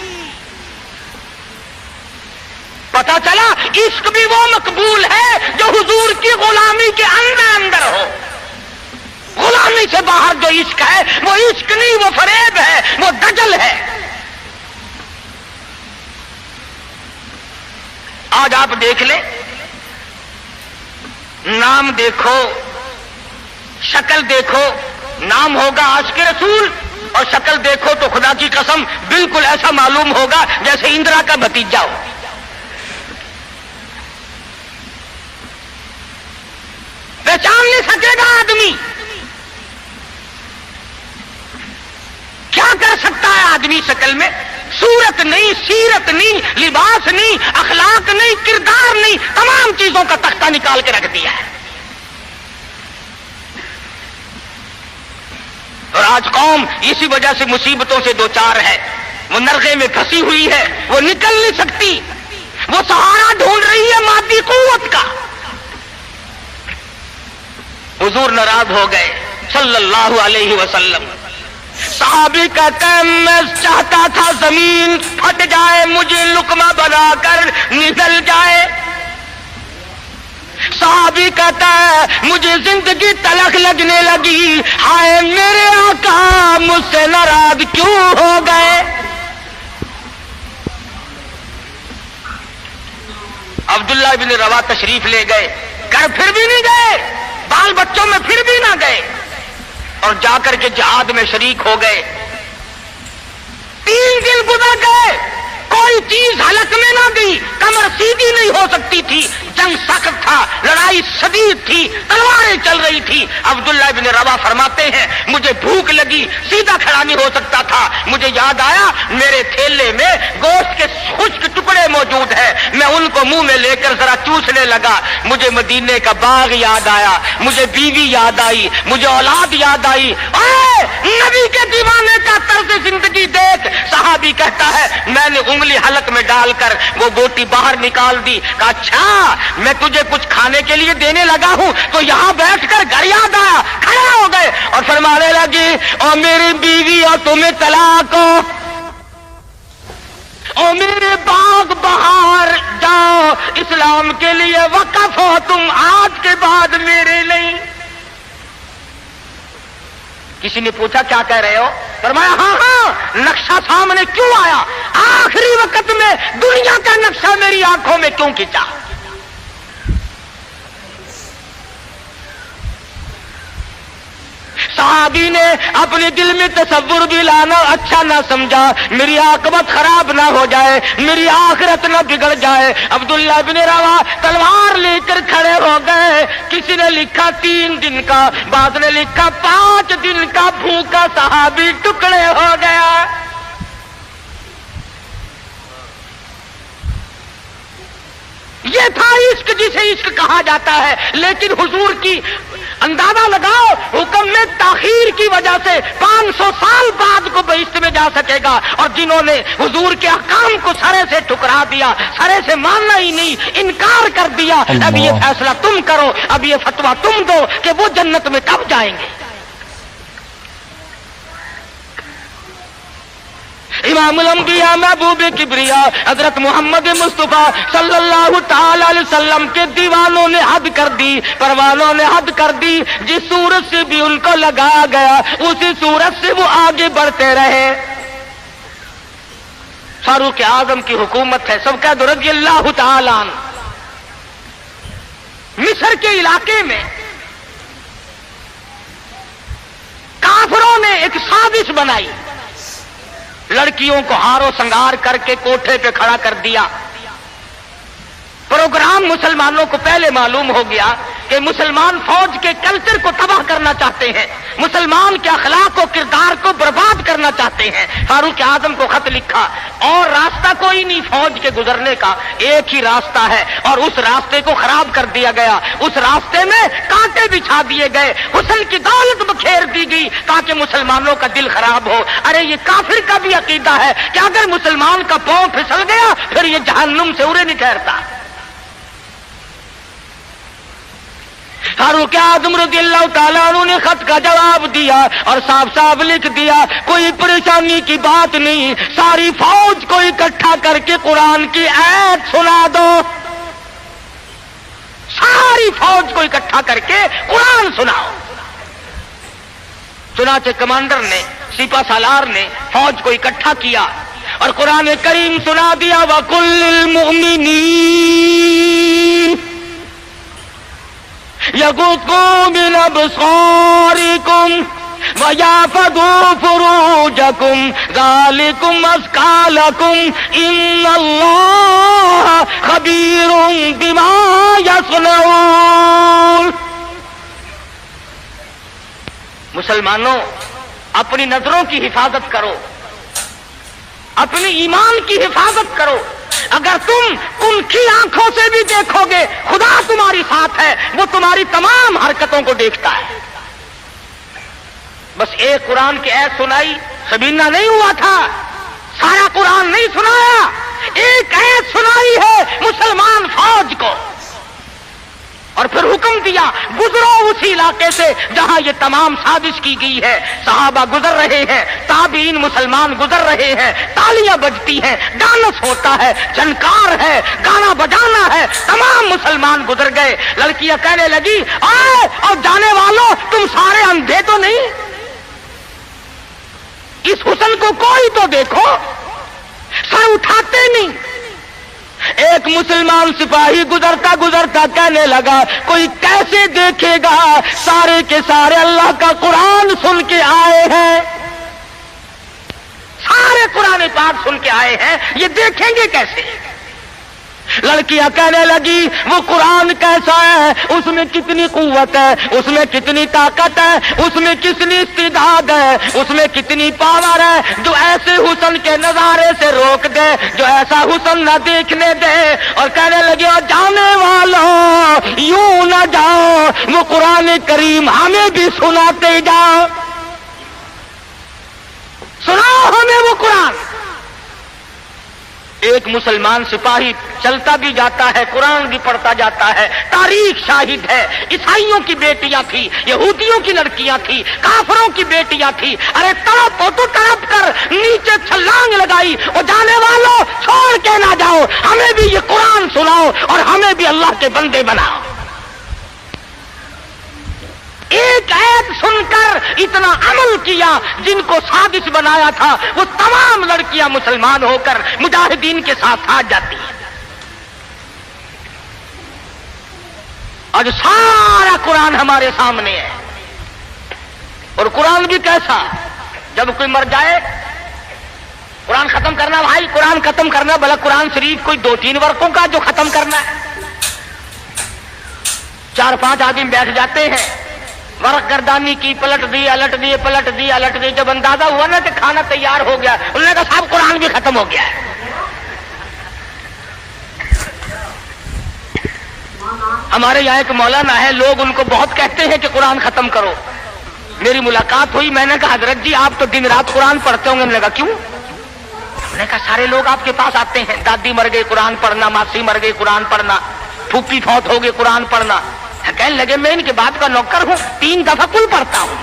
پتا چلا عشق بھی وہ مقبول ہے جو حضور کی غلامی کے اندر ہو۔ غلامی سے باہر جو عشق ہے وہ عشق نہیں، وہ فریب ہے، وہ دجل ہے۔ آج آپ دیکھ لیں، نام دیکھو، شکل دیکھو، نام ہوگا عاشق رسول اور شکل دیکھو تو خدا کی قسم بالکل ایسا معلوم ہوگا جیسے اندرا کا بھتیجا ہو۔ پہچان نہیں سکے گا آدمی۔ کیا کر سکتا ہے آدمی شکل میں؟ صورت نہیں، سیرت نہیں، لباس نہیں، اخلاق نہیں، کردار نہیں، تمام چیزوں کا تختہ نکال کے رکھ دیا ہے۔ اور آج قوم اسی وجہ سے مصیبتوں سے دوچار ہے، وہ نرغے میں پھنسی ہوئی ہے، وہ نکل نہیں سکتی، وہ سہارا ڈھونڈ رہی ہے مادی قوت کا۔ حضور ناراض ہو گئے صلی اللہ علیہ وسلم۔ صحابی کہتے ہیں میں چاہتا تھا زمین پھٹ جائے، مجھے لقمہ بنا کر نگل جائے۔ صحابی کہتا ہے مجھے زندگی تلخ لگنے لگی، ہائے میرے آقا مجھ سے ناراض کیوں ہو گئے؟ عبداللہ ابن رواح تشریف لے گئے، گھر پھر بھی نہیں گئے، بال بچوں میں پھر بھی نہ گئے، اور جا کر کے جہاد میں شریک ہو گئے۔ 3 دن گزر گئے، کوئی چیز حلق میں نہ گئی، کمر سیدھی نہیں ہو سکتی تھی، جنگ سخت تھا، لڑائی شدید تھی، تلواریں چل رہی تھی۔ عبداللہ ابن رواح فرماتے ہیں مجھے بھوک لگی، سیدھا کھڑا نہیں ہو سکتا تھا، مجھے یاد آیا میرے تھیلے میں گوشت کے خشک ٹکڑے موجود ہیں، میں ان کو منہ میں لے کر ذرا چوسنے لگا، مجھے مدینے کا باغ یاد آیا، مجھے بیوی یاد آئی، مجھے اولاد یاد آئی۔ اے نبی کے دیوانے کا طرز زندگی دیکھ۔ صحابی کہتا ہے میں نے انگلی حلق میں ڈال کر وہ بوٹی باہر نکال دی، کہا اچھا میں تجھے کچھ کھانے کے لیے دینے لگا ہوں تو یہاں بیٹھ کر گھر یاد آیا، کھڑے ہو گئے اور فرمانے لگی اور میری بیوی اور تمہیں طلاق ہو، اور میرے باغ بہار جاؤ، اسلام کے لیے وقف ہو تم، آج کے بعد میرے نہیں۔ کسی نے پوچھا کیا کہہ رہے ہو؟ فرمایا ہاں ہاں، نقشہ سامنے کیوں آیا؟ آخری وقت میں دنیا کا نقشہ میری آنکھوں میں کیوں کھینچا؟ صحابی نے اپنے دل میں تصور بھی لانا اچھا نہ سمجھا، میری عاقبت خراب نہ ہو جائے، میری آخرت نہ بگڑ جائے۔ عبداللہ بن روا تلوار لے کر کھڑے ہو گئے۔ کسی نے لکھا 3 دن کا، بعض نے لکھا 5 دن کا بھوکا صحابی ٹکڑے ہو گیا۔ یہ تھا عشق جسے عشق کہا جاتا ہے، لیکن حضور کی اندازہ لگاؤ، حکم میں تاخیر کی وجہ سے 500 سال بعد کو بہشت میں جا سکے گا، اور جنہوں نے حضور کے احکام کو سرے سے ٹھکرا دیا، سرے سے ماننا ہی نہیں، انکار کر دیا، اب یہ فیصلہ تم کرو، اب یہ فتویٰ تم دو کہ وہ جنت میں کب جائیں گے۔ امام الانبیاء محبوب کبریا حضرت محمد مصطفیٰ صلی اللہ تعالی علیہ وسلم کے دیوانوں نے حد کر دی، پروانوں نے حد کر دی، جس صورت سے بھی ان کو لگایا گیا اسی صورت سے وہ آگے بڑھتے رہے۔ فاروق اعظم کی حکومت ہے، سب کا رضی اللہ تعالی عنہ۔ مصر کے علاقے میں کافروں نے ایک سازش بنائی، لڑکیوں کو ہار و سنگار کر کے کوٹھے پہ کھڑا کر دیا۔ پروگرام مسلمانوں کو پہلے معلوم ہو گیا کہ مسلمان فوج کے کلچر کو تباہ کرنا چاہتے ہیں، مسلمان کے اخلاق و کردار کو برباد کرنا چاہتے ہیں۔ فاروق اعظم کو خط لکھا، اور راستہ کوئی نہیں فوج کے گزرنے کا، ایک ہی راستہ ہے، اور اس راستے کو خراب کر دیا گیا، اس راستے میں کانٹے بچھا دیے گئے، حسن کی دولت بکھیر دی گئی تاکہ مسلمانوں کا دل خراب ہو۔ ارے یہ کافر کا بھی عقیدہ ہے کہ اگر مسلمان کا پاؤں پھسل گیا پھر یہ جہنم سے اڑے نہیں ٹھہرتا۔ فاروق اعظم رضی اللہ تعالیٰ عنہ نے خط کا جواب دیا اور صاف صاف لکھ دیا، کوئی پریشانی کی بات نہیں، ساری فوج کو اکٹھا کر کے قرآن کی آیت سنا دو، ساری فوج کو اکٹھا کر کے قرآن سناؤ۔ چنانچہ کمانڈر نے، سپہ سالار نے فوج کو اکٹھا کیا اور قرآن کریم سنا دیا، وَقُلْ لِلْمُؤْمِنِينَ يغضوا من أبصاركم ويحفظوا فروجكم ذلكم أزكى لكم إن الله خبير بما يصنعون۔ مسلمانوں، اپنی نظروں کی حفاظت کرو، اپنی ایمان کی حفاظت کرو۔ اگر تم ان کی آنکھوں سے بھی دیکھو گے خدا تمہاری ساتھ ہے، وہ تمہاری تمام حرکتوں کو دیکھتا ہے۔ بس ایک قرآن کی آیت سنائی، سبینہ نہیں ہوا تھا، سارا قرآن نہیں سنایا، ایک آیت سنائی ہے مسلمان فوج کو، اور پھر حکم دیا گزرو اسی علاقے سے جہاں یہ تمام سازش کی گئی ہے۔ صحابہ گزر رہے ہیں، تابعین مسلمان گزر رہے ہیں، تالیاں بجتی ہیں، ڈانس ہوتا ہے، جھنکار ہے، گانا بجانا ہے، تمام مسلمان گزر گئے۔ لڑکیاں کہنے لگی، آئے اور جانے والوں تم سارے اندھے تو نہیں، اس حسن کو کوئی تو دیکھو، سر اٹھاتے نہیں۔ ایک مسلمان سپاہی گزرتا گزرتا کہنے لگا، کوئی کیسے دیکھے گا، سارے کے سارے اللہ کا قرآن سن کے آئے ہیں، سارے قرآن پاک سن کے آئے ہیں، یہ دیکھیں گے کیسے؟ لڑکیاں کہنے لگی، وہ قرآن کیسا ہے، اس میں کتنی قوت ہے، اس میں کتنی طاقت ہے، اس میں کتنی استعداد ہے، اس میں کتنی پاور ہے، جو ایسے حسن کے نظارے سے روک دے، جو ایسا حسن نہ دیکھنے دے۔ اور کہنے لگے، اور جانے والوں یوں نہ جاؤ، وہ قرآن کریم ہمیں بھی سناتے جاؤ، سناؤ ہمیں وہ قرآن۔ ایک مسلمان سپاہی چلتا بھی جاتا ہے، قرآن بھی پڑھتا جاتا ہے، تاریخ شاہد ہے، عیسائیوں کی بیٹیاں تھی، یہودیوں کی لڑکیاں تھی، کافروں کی بیٹیاں تھی، ارے تڑپ ہو تو تڑپ کر نیچے چھلانگ لگائی، اور جانے والوں چھوڑ کے نہ جاؤ، ہمیں بھی یہ قرآن سناؤ اور ہمیں بھی اللہ کے بندے بناؤ۔ ایک ایت سن کر اتنا عمل کیا، جن کو سازش بنایا تھا وہ تمام لڑکیاں مسلمان ہو کر مجاہدین کے ساتھ آ جاتی ہیں۔ آج سارا قرآن ہمارے سامنے ہے، اور قرآن بھی کیسا، جب کوئی مر جائے قرآن ختم کرنا، بھائی قرآن ختم کرنا، بھلا قرآن شریف کوئی 2-3 ورقوں کا جو ختم کرنا ہے، 4-5 آدمی بیٹھ جاتے ہیں، ورق گردانی کی، پلٹ دی الٹ دی پلٹ دی الٹ دی، جب اندازہ ہوا نا کہ کھانا تیار ہو گیا، انہوں نے کہا صاحب قرآن بھی ختم ہو گیا ہے۔ ہمارے یہاں ایک مولانا ہے، لوگ ان کو بہت کہتے ہیں کہ قرآن ختم کرو۔ میری ملاقات ہوئی، میں نے کہا حضرت جی آپ تو دن رات قرآن پڑھتے ہوں گے؟ انہوں نے کہا کیوں؟ میں نے کہا سارے لوگ آپ کے پاس آتے ہیں، دادی مر گئی قرآن پڑھنا، ماسی مر گئی قرآن پڑھنا، پھوپھی فوت ہو گئی قرآن پڑھنا۔ کہنے لگے میں ان کے باپ کا نوکر ہوں، 3 دفعہ کل پڑھتا ہوں۔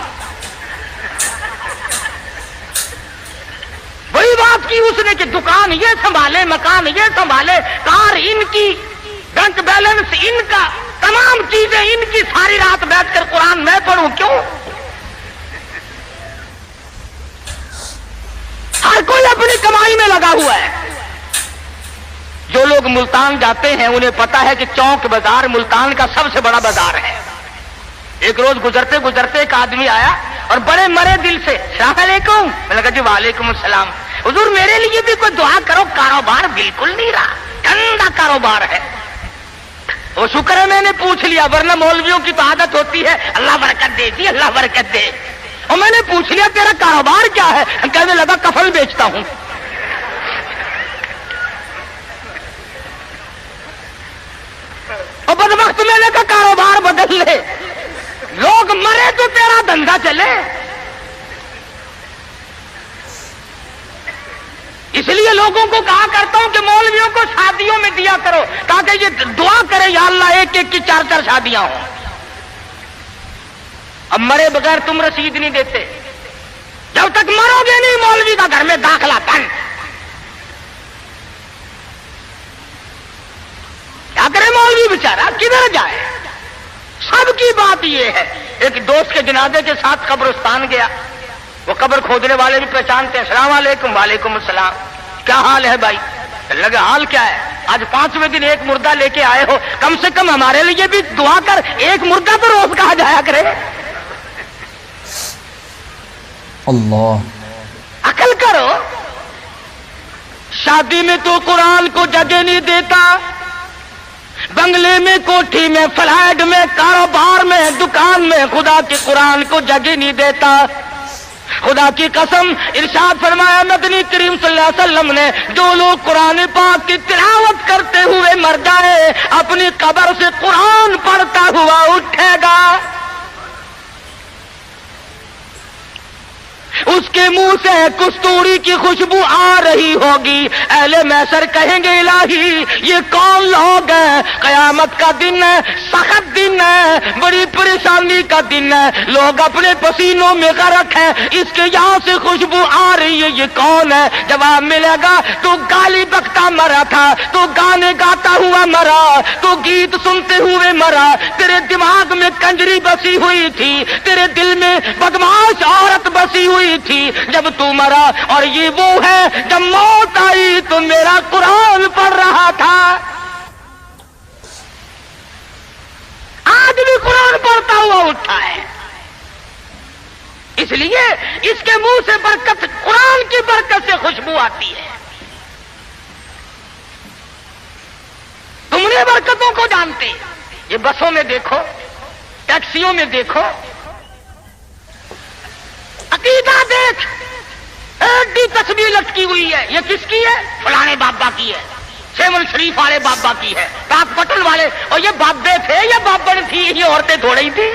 بڑی بات کی اس نے کہ دکان یہ سنبھالے، مکان یہ سنبھالے، کار ان کی، بینک بیلنس ان کا، تمام چیزیں ان کی، ساری رات بیٹھ کر قرآن میں پڑھوں کیوں؟ ہر کوئی اپنی کمائی میں لگا ہوا ہے۔ جو لوگ ملتان جاتے ہیں انہیں پتا ہے کہ چوک بازار ملتان کا سب سے بڑا بازار ہے۔ ایک روز گزرتے گزرتے ایک آدمی آیا اور بڑے مرے دل سے السلام علیکم، میں نے کہا جی وعلیکم السلام، حضور میرے لیے بھی کوئی دعا کرو، کاروبار بالکل نہیں رہا، گندا کاروبار ہے۔ وہ شکر ہے میں نے پوچھ لیا، ورنہ مولویوں کی تو عادت ہوتی ہے اللہ برکت دے جی اللہ برکت دے، اور میں نے پوچھ لیا تیرا کاروبار کیا ہے؟ کہنے لگا کفن بیچتا ہوں۔ اور بدبخت میں نے کہا کاروبار بدل لے، لوگ مرے تو تیرا دھندا چلے۔ اس لیے لوگوں کو کہا کرتا ہوں کہ مولویوں کو شادیوں میں دیا کرو تاکہ یہ دعا کرے یا اللہ ایک ایک کی 4-4 شادیاں ہوں۔ اب مرے بغیر تم رسید نہیں دیتے، جب تک مرو گے نہیں مولوی کا گھر میں داخلہ بند۔ کیا کرے مولوی بیچارہ، کدھر جائے؟ سب کی بات یہ ہے۔ ایک دوست کے جنازے کے ساتھ قبرستان گیا، وہ قبر کھودنے والے بھی پہچانتے ہیں، السلام علیکم، وعلیکم السلام، کیا حال ہے بھائی؟ لگا حال کیا ہے، آج 5ویں دن ایک مردہ لے کے آئے ہو، کم سے کم ہمارے لیے بھی دعا کر، ایک مردہ تو روز کہا جایا کرے۔ اللہ عقل کرو، شادی میں تو قرآن کو جگہ نہیں دیتا، بنگلے میں، کوٹھی میں، فلیٹ میں، کاروبار میں، دکان میں خدا کے قرآن کو جگہ نہیں دیتا۔ خدا کی قسم ارشاد فرمایا مدنی کریم صلی اللہ علیہ وسلم نے، جو لوگ قرآن پاک کی تلاوت کرتے ہوئے مر جائے اپنی قبر سے قرآن پڑھتا ہوا اٹھے گا، اس کے منہ سے کستوری کی خوشبو آ رہی ہوگی۔ اہل محشر کہیں گے الہی یہ کون لوگ ہیں؟ قیامت کا دن ہے، سخت دن ہے، بڑی پریشانی کا دن ہے، لوگ اپنے پسینوں میں غرق ہیں، اس کے یہاں سے خوشبو آ رہی ہے، یہ کون ہے؟ جواب ملے گا تو گالی بکتا مرا تھا، تو گانے گاتا ہوا مرا، تو گیت سنتے ہوئے مرا، تیرے دماغ میں کنجری بسی ہوئی تھی، تیرے دل میں بدماش عورت بسی ہوئی تھی جب تو مرا، اور یہ وہ ہے جب موت آئی تو میرا قرآن پڑھ رہا تھا۔ آج بھی قرآن پڑھتا ہوا اٹھا ہے، اس لیے اس کے منہ سے برکت، قرآن کی برکت سے خوشبو آتی ہے۔ تم نے برکتوں کو جانتے، یہ بسوں میں دیکھو، ٹیکسیوں میں دیکھو، عقیدہ دیکھ، ایڈی تصویر لٹکی ہوئی ہے، یہ کس کی ہے؟ فلانے بابا کی ہے، سیون شریف والے بابا کی ہے، پاک پٹن والے، اور یہ بابے تھے یا بابن تھی، یہ عورتیں تھوڑی ہی تھی۔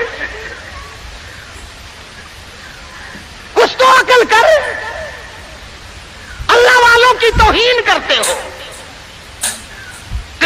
کچھ تو عقل کر، اللہ والوں کی توہین کرتے ہو،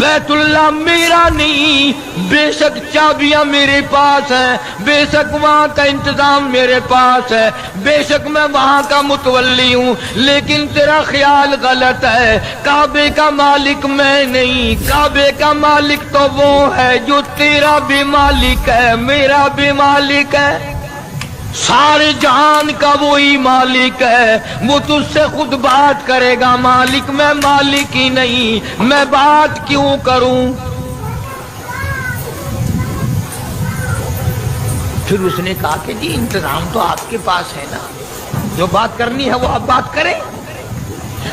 بیتullah میرا نہیں، بے شک چابیاں میرے پاس ہیں، بے شک وہاں کا انتظام میرے پاس ہے، بے شک میں وہاں کا متولی ہوں، لیکن تیرا خیال غلط ہے، کعبے کا مالک میں نہیں، کعبے کا مالک تو وہ ہے جو تیرا بھی مالک ہے، میرا بھی مالک ہے، سارے جہان کا وہی مالک ہے، وہ تجھ سے خود بات کرے گا، مالک میں مالک ہی نہیں، میں بات کیوں کروں؟ پھر اس نے کہا کہ جی انتظام تو آپ کے پاس ہے نا، جو بات کرنی ہے وہ آپ بات کریں۔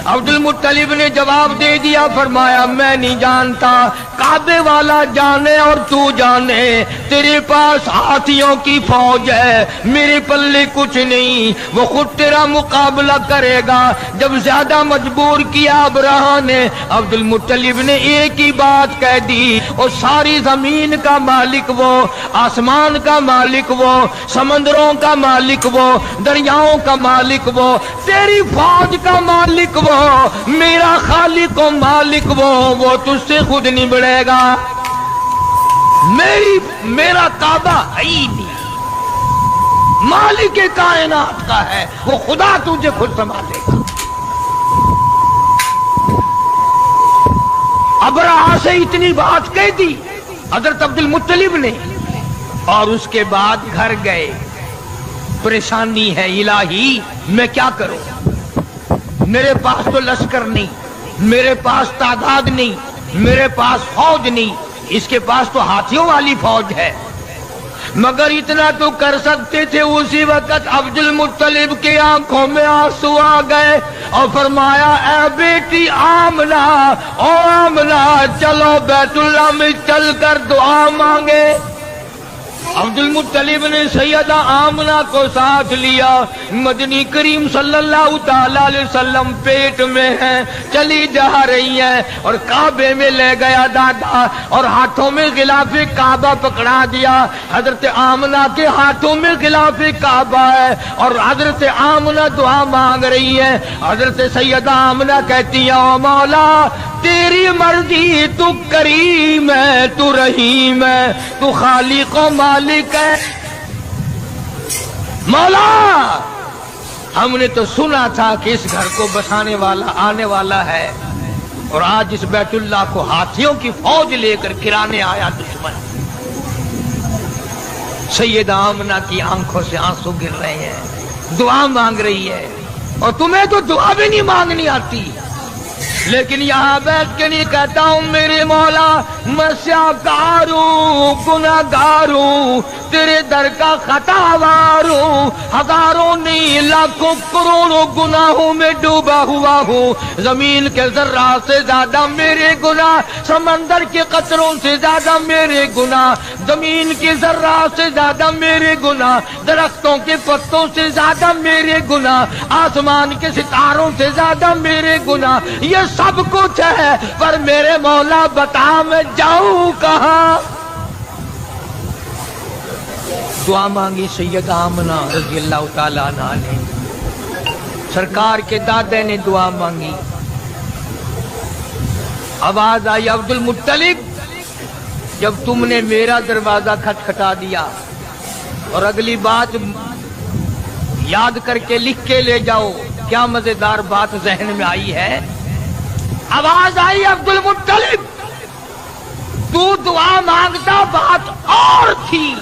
عبد المطلب نے جواب دے دیا، فرمایا میں نہیں جانتا، کعبے والا جانے اور تو جانے، تیرے پاس ہاتھیوں کی فوج ہے، میرے پلے کچھ نہیں، وہ خود تیرا مقابلہ کرے گا۔ جب زیادہ مجبور کیا ابرہہ نے، عبد المطلب نے ایک ہی بات کہہ دی، اور ساری زمین کا مالک وہ، آسمان کا مالک وہ، سمندروں کا مالک وہ، دریاؤں کا مالک وہ، تیری فوج کا مالک وہ، میرا خالق و مالک وہ تجھ سے خود نہیں بڑھے گا، میرا کعبہ ہے ہی نہیں، مالک کائنات کا ہے، وہ خدا تجھے خود سنبھالے گا۔ ابرہہ سے اتنی بات کہہ دی حضرت عبد المطلب نے، اور اس کے بعد گھر گئے۔ پریشانی ہے الہی، میں کیا کروں؟ میرے پاس تو لشکر نہیں، میرے پاس تعداد نہیں، میرے پاس فوج نہیں، اس کے پاس تو ہاتھیوں والی فوج ہے، مگر اتنا تو کر سکتے تھے۔ اسی وقت عبد المطلب کی آنکھوں میں آنسو آ گئے اور فرمایا، اے بیٹی آمنہ، او آمنہ، چلو بیت اللہ میں چل کر دعا مانگے۔ عبد المطلب نے سیدہ آمنہ کو ساتھ لیا، مدنی کریم صلی اللہ تعالی علیہ وسلم پیٹ میں ہیں، چلی جا رہی ہیں، اور کعبے میں لے گیا دادا، اور ہاتھوں میں غلاف کعبہ پکڑا دیا۔ حضرت آمنہ کے ہاتھوں میں غلاف کعبہ ہے، اور حضرت آمنہ دعا مانگ رہی ہے۔ حضرت سیدہ آمنہ کہتی ہے، او مولا تیری مرضی، تو کریم ہے، تو رحیم ہے، تو خالق و مالک ہے۔ مولا ہم نے تو سنا تھا کہ اس گھر کو بسانے والا آنے والا ہے، اور آج اس بیت اللہ کو ہاتھیوں کی فوج لے کر گرانے آیا دشمن۔ سیدہ آمنہ کی آنکھوں سے آنسو گر رہے ہیں، دعا مانگ رہی ہے، اور تمہیں تو دعا بھی نہیں مانگنی آتی، لیکن یہاں بیٹھ کے نہیں کہتا ہوں میرے مولا میں سیاکار ہوں، گناہ گار ہوں، تیرے در کا خطا وار ہوں، ہزاروں نہیں لاکھوں کروڑوں گناہوں میں ڈوبا ہوا ہوں، زمین کے ذرات سے زیادہ میرے گناہ، سمندر کے قطروں سے زیادہ میرے گناہ، زمین کے ذرات سے زیادہ میرے گناہ، درختوں کے پتوں سے زیادہ میرے گناہ، آسمان کے ستاروں سے زیادہ میرے گناہ، یہ سب کچھ ہے، پر میرے مولا بتا میں جاؤں کہاں؟ دعا مانگی سیدہ آمنہ رضی اللہ تعالیٰ عنہ نے، سرکار کے دادے نے دعا مانگی۔ آواز آئی، عبد المطلب جب تم نے میرا دروازہ کھٹکھٹا دیا، اور اگلی بات یاد کر کے لکھ کے لے جاؤ، کیا مزیدار بات ذہن میں آئی ہے۔ آواز آئی، عبد المطلب تو دعا مانگتا بات اور تھی،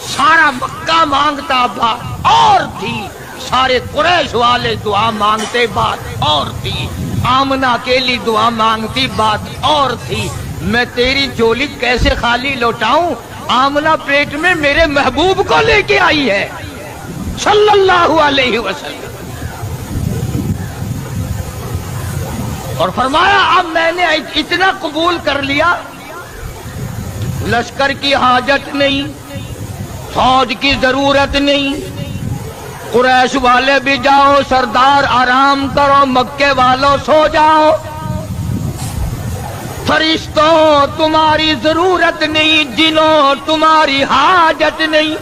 سارا مکہ مانگتا بات اور تھی، سارے قریش والے دعا مانگتے بات اور تھی، آمنہ کے لیے دعا مانگتی بات اور تھی، میں تیری جھولی کیسے خالی لوٹاؤں؟ آمنہ پیٹ میں میرے محبوب کو لے کے آئی ہے صلی اللہ علیہ وسلم، اور فرمایا اب میں نے اتنا قبول کر لیا، لشکر کی حاجت نہیں، فوج کی ضرورت نہیں، قریش والے بھی جاؤ، سردار آرام کرو، مکے والوں سو جاؤ، فرشتوں تمہاری ضرورت نہیں، جنوں تمہاری حاجت نہیں۔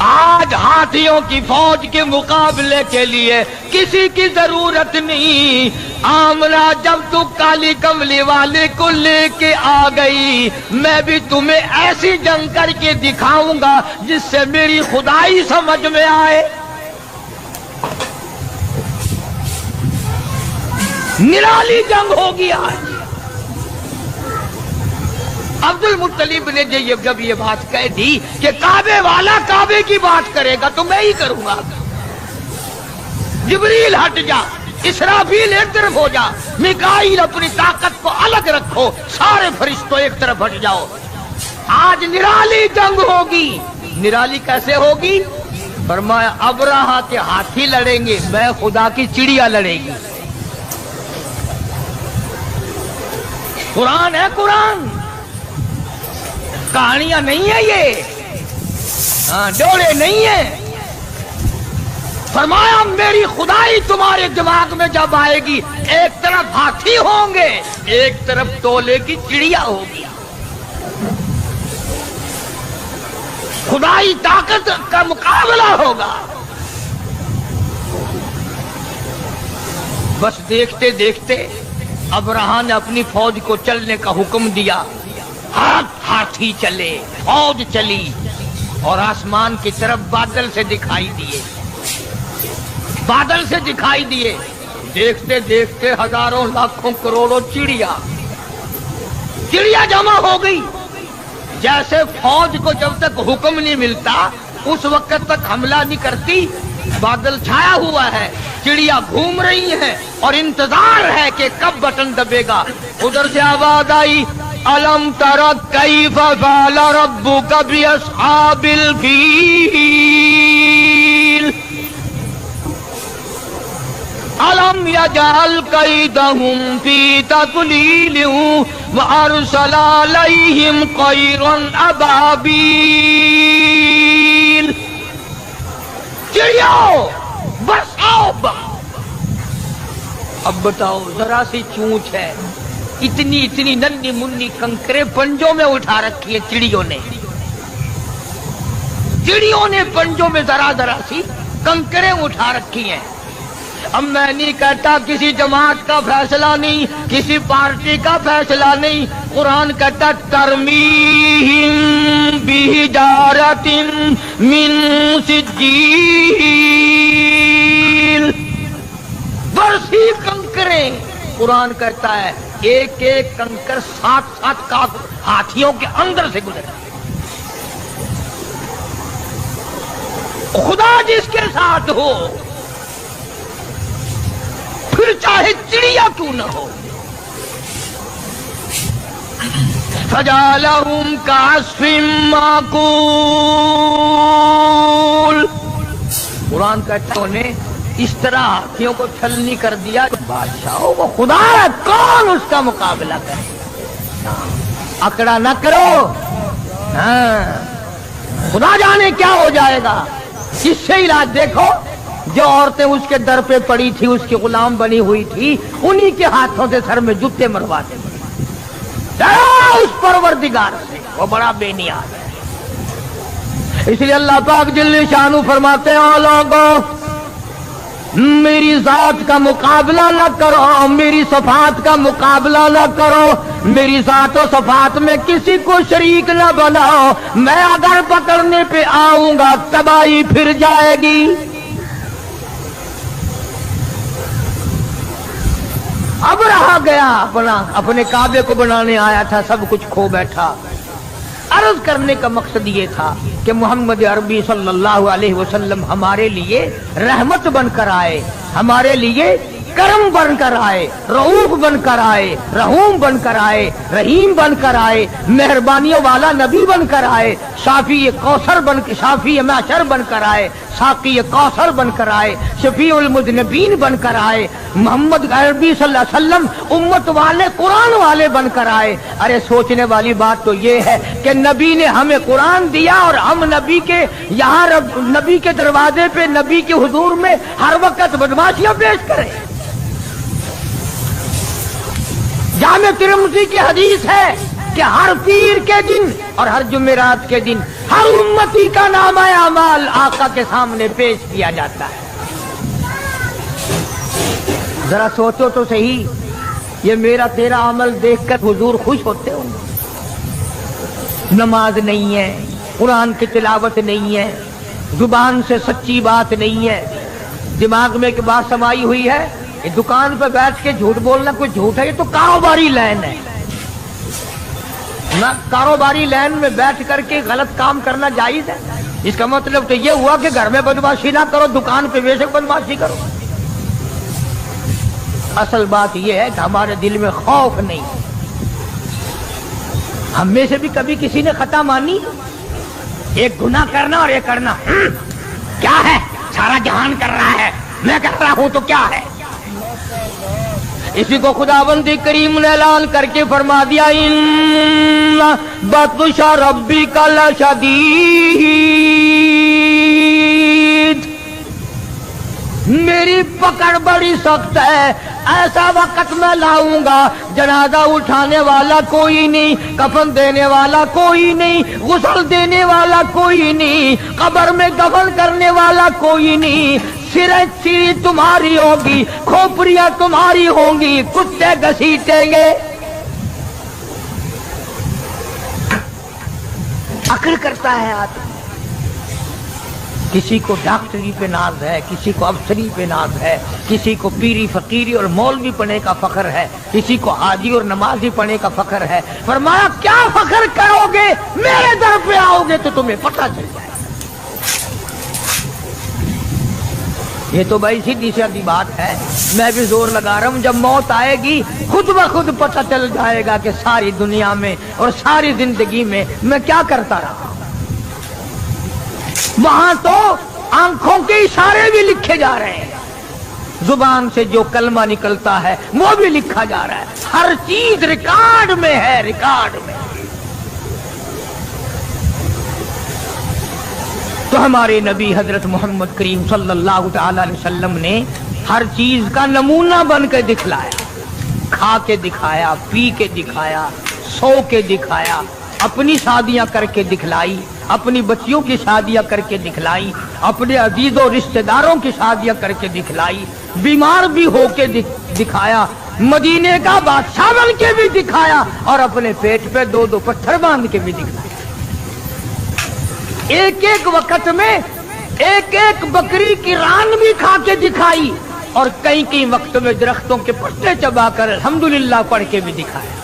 آج ہاتھیوں کی فوج کے مقابلے کے لیے کسی کی ضرورت نہیں. آمنہ جب تو کالی کملی والے کو لے کے آ گئی، میں بھی تمہیں ایسی جنگ کر کے دکھاؤں گا جس سے میری خدائی سمجھ میں آئے. نرالی جنگ ہوگی آج. عبد المطلب نے جب یہ بات کہہ دی کہ کعبے والا کعبے کی بات کرے گا تو میں ہی کروں گا. جبریل ہٹ جا، اسرافیل ایک طرف ہو جا، میکائیل اپنی طاقت کو الگ رکھو، سارے فرشتوں ایک طرف ہٹ جاؤ. آج نرالی جنگ ہوگی. نرالی کیسے ہوگی؟ فرمایا ابرہا کے ہاتھی لڑیں گے، میں خدا کی چڑیا لڑے گی. قرآن ہے، قرآن کہانیاں نہیں ہے، یہ ڈوڑے نہیں ہیں. فرمایا میری خدائی تمہارے دماغ میں جب آئے گی، ایک طرف ہاتھی ہوں گے، ایک طرف تولے کی چڑیا ہوگی. خدائی طاقت کا مقابلہ ہوگا. بس دیکھتے دیکھتے ابرہا نے اپنی فوج کو چلنے کا حکم دیا. ہاتھی چلے، فوج چلی، اور آسمان کی طرف بادل سے دکھائی دیے. بادل سے دکھائی دیے. دیکھتے دیکھتے ہزاروں لاکھوں کروڑوں چڑیا جمع ہو گئی. جیسے فوج کو جب تک حکم نہیں ملتا اس وقت تک حملہ نہیں کرتی. بادل چھایا ہوا ہے، چڑیا گھوم رہی ہیں اور انتظار ہے کہ کب بٹن دبے گا. ادھر سے آواز آئی الم تر کیف فعل ربک باصحاب الفیل الم یجعل کیدہم فی تضلیل وارسل علیہم طیرا ابابیل. چڑیاؤ برساؤ. اب بتاؤ، ذرا سی چونچ ہے، اتنی ننھی منی کنکرے پنجوں میں اٹھا رکھی ہے چڑیوں نے. چڑیوں نے پنجوں میں ذرا سی کنکرے اٹھا رکھی ہیں. اب میں نہیں کہتا کسی جماعت کا فیصلہ نہیں، کسی پارٹی کا فیصلہ نہیں. قرآن کہتا ترمیہم بحجارۃ من سجیل. برسی کنکرے. قرآن کہتا ہے ایک ایک کنکر 7 کا ہاتھیوں کے اندر سے گزرے. خدا جس کے ساتھ ہو پھر چاہے چڑیا کیوں نہ ہو. فجعلہم کعصف مأکول. قرآن کہتا نے اس طرح ہاتھیوں کو چھلنی کر دیا. بادشاہ وہ خدا ہے، کون اس کا مقابلہ کرے؟ اکڑا نہ کرو. خدا جانے کیا ہو جائے گا. اس سے علاج دیکھو، جو عورتیں اس کے در پہ پڑی تھی، اس کی غلام بنی ہوئی تھی، انہی کے ہاتھوں سے سر میں جوتے مرواتے. اس پروردگار سے وہ بڑا بے نیاز ہے. اس لیے اللہ پاک جل شانہ فرماتے ہیں لوگوں میری ذات کا مقابلہ نہ کرو، میری صفات کا مقابلہ نہ کرو، میری ذات و صفات میں کسی کو شریک نہ بناؤ. میں اگر پکڑنے پہ آؤں گا تباہی پھر جائے گی. اب رہا گیا اپنے کعبے کو بنانے آیا تھا، سب کچھ کھو بیٹھا. عرض کرنے کا مقصد یہ تھا کہ محمد عربی صلی اللہ علیہ وسلم ہمارے لیے رحمت بن کر آئے، ہمارے لیے کرم بن کر آئے، رؤوف بن کر آئے، رحوم بن کر آئے، رحیم بن کر آئے، مہربانیوں والا نبی بن کر آئے، شافی کوثر شافی معشر بن کر آئے، ساقی کوثر بن کر آئے، شفیع المذنبین بن کر آئے، محمد عربی صلی اللہ علیہ وسلم امت والے قرآن والے بن کر آئے. ارے سوچنے والی بات تو یہ ہے کہ نبی نے ہمیں قرآن دیا اور ہم نبی کے یہاں نبی کے دروازے پہ نبی کے حضور میں ہر وقت بدماشیاں پیش کریں. جامع ترمذی کی حدیث ہے کہ ہر پیر کے دن اور ہر جمعرات کے دن ہر امتی کا نامہ اعمال آقا کے سامنے پیش کیا جاتا ہے. ذرا سوچو تو صحیح، یہ میرا تیرا عمل دیکھ کر حضور خوش ہوتے ہوں گے؟ نماز نہیں ہے، قرآن کی تلاوت نہیں ہے، زبان سے سچی بات نہیں ہے، دماغ میں ایک بات سمائی ہوئی ہے کہ دکان پہ بیٹھ کے جھوٹ بولنا کوئی جھوٹ ہے، یہ تو کاروباری لائن ہے. نہ کاروباری لائن میں بیٹھ کر کے غلط کام کرنا جائز ہے؟ اس کا مطلب تو یہ ہوا کہ گھر میں بدمعاشی نہ کرو، دکان پہ بے شک بدمعاشی کرو. اصل بات یہ ہے کہ ہمارے دل میں خوف نہیں. ہم میں سے بھی کبھی کسی نے خطا مانی؟ ایک گناہ کرنا اور ایک کرنا کیا ہے؟ سارا جہان کر رہا ہے، میں کر رہا ہوں تو کیا ہے؟ اسی کو خداوند کریم نے اعلان کر کے فرما دیا ان بطش ربک لشدید، میری پکڑ بڑی سخت ہے. ایسا وقت میں لاؤں گا جنازہ اٹھانے والا کوئی نہیں، کفن دینے والا کوئی نہیں، غسل دینے والا کوئی نہیں، قبر میں دفن کرنے والا کوئی نہیں. سری تمہاری ہوگی، کھوپڑیاں تمہاری ہوں گی، کتے گھسیٹیں گے. عقل کرتا ہے آدمی. کسی کو ڈاکٹری پہ ناز ہے، کسی کو افسری پہ ناز ہے، کسی کو پیری فقیری اور مولوی پڑھنے کا فخر ہے، کسی کو حاجی اور نمازی پڑھنے کا فخر ہے. فرمایا کیا فخر کرو گے؟ میرے در پہ آؤ گے تو تمہیں پتہ چل جائے. یہ تو بھائی سیدھی سادی بات ہے. میں بھی زور لگا رہا ہوں، جب موت آئے گی خود بخود پتہ چل جائے گا کہ ساری دنیا میں اور ساری زندگی میں میں کیا کرتا رہا. وہاں تو آنکھوں کے اشارے بھی لکھے جا رہے ہیں، زبان سے جو کلمہ نکلتا ہے وہ بھی لکھا جا رہا ہے. ہر چیز ریکارڈ میں ہے، ریکارڈ میں. تو ہمارے نبی حضرت محمد کریم صلی اللہ تعالی علیہ وسلم نے ہر چیز کا نمونہ بن کے دکھلایا. کھا کے دکھایا، پی کے دکھایا، سو کے دکھایا، اپنی شادیاں کر کے دکھلائی، اپنی بچیوں کی شادیاں کر کے دکھلائی، اپنے عزیز و رشتہ داروں کی شادیاں کر کے دکھلائی، بیمار بھی ہو کے دکھایا، مدینے کا بادشاہ بن کے بھی دکھایا، اور اپنے پیٹ پہ 2 پتھر باندھ کے بھی دکھلایا. ایک ایک وقت میں ایک ایک بکری کی ران بھی کھا کے دکھائی، اور کئی وقت میں درختوں کے پتے چبا کر الحمدللہ پڑھ کے بھی دکھایا.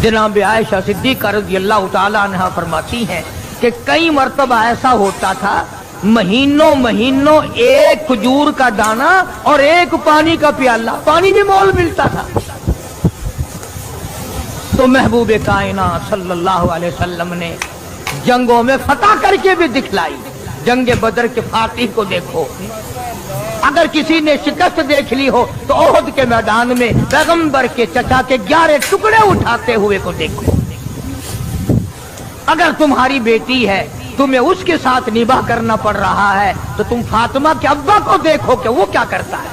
جناب عائشہ صدیقہ رضی اللہ تعالی عنہا فرماتی ہیں کہ کئی مرتبہ ایسا ہوتا تھا مہینوں ایک کھجور کا دانہ اور ایک پانی کا پیالہ، پانی بھی مول ملتا تھا. تو محبوب کائنات صلی اللہ علیہ وسلم نے جنگوں میں فتح کر کے بھی دکھلائی. جنگ بدر کے فاتح کو دیکھو، اگر کسی نے شکست دیکھ لی ہو تو احد کے میدان میں پیغمبر کے چچا کے 11 ٹکڑے اٹھاتے ہوئے کو دیکھو. اگر تمہاری بیٹی ہے، تمہیں اس کے ساتھ نباہ کرنا پڑ رہا ہے، تو تم فاطمہ کے ابا کو دیکھو کہ وہ کیا کرتا ہے.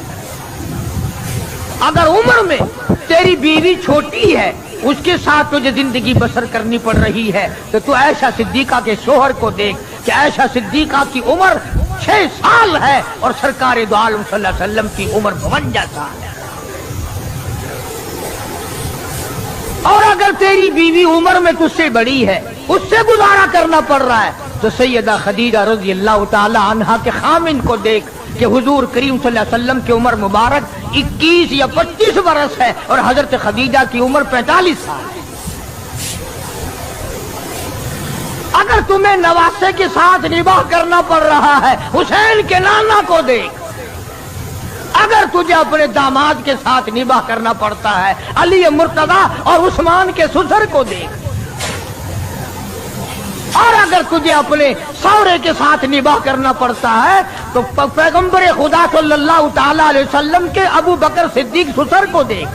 اگر عمر میں تیری بیوی چھوٹی ہے، اس کے ساتھ تجھے زندگی بسر کرنی پڑ رہی ہے، تو عائشہ صدیقہ کے شوہر کو دیکھ کہ عائشہ صدیقہ کی عمر 6 سال ہے اور سرکار دو عالم صلی اللہ علیہ وسلم کی عمر 52 سال ہے. اور اگر تیری بیوی عمر میں تجھ سے بڑی ہے، اس سے گزارا کرنا پڑ رہا ہے، تو سیدہ خدیجہ رضی اللہ تعالی عنہا کے خامن کو دیکھ کہ حضور کریم صلی اللہ علیہ وسلم کی عمر مبارک 21 یا 25 برس ہے اور حضرت خدیجہ کی عمر 45 سال ہے. اگر تمہیں نواسے کے ساتھ نباہ کرنا پڑ رہا ہے، حسین کے نانا کو دیکھ. اگر تجھے اپنے داماد کے ساتھ نباہ کرنا پڑتا ہے، علی مرتضی اور عثمان کے سسر کو دیکھ. اور اگر تجھے اپنے سوہرے کے ساتھ نباہ کرنا پڑتا ہے تو پیغمبر خدا صلی اللہ تعالی علیہ وسلم کے ابو بکر صدیق سسر کو دیکھ.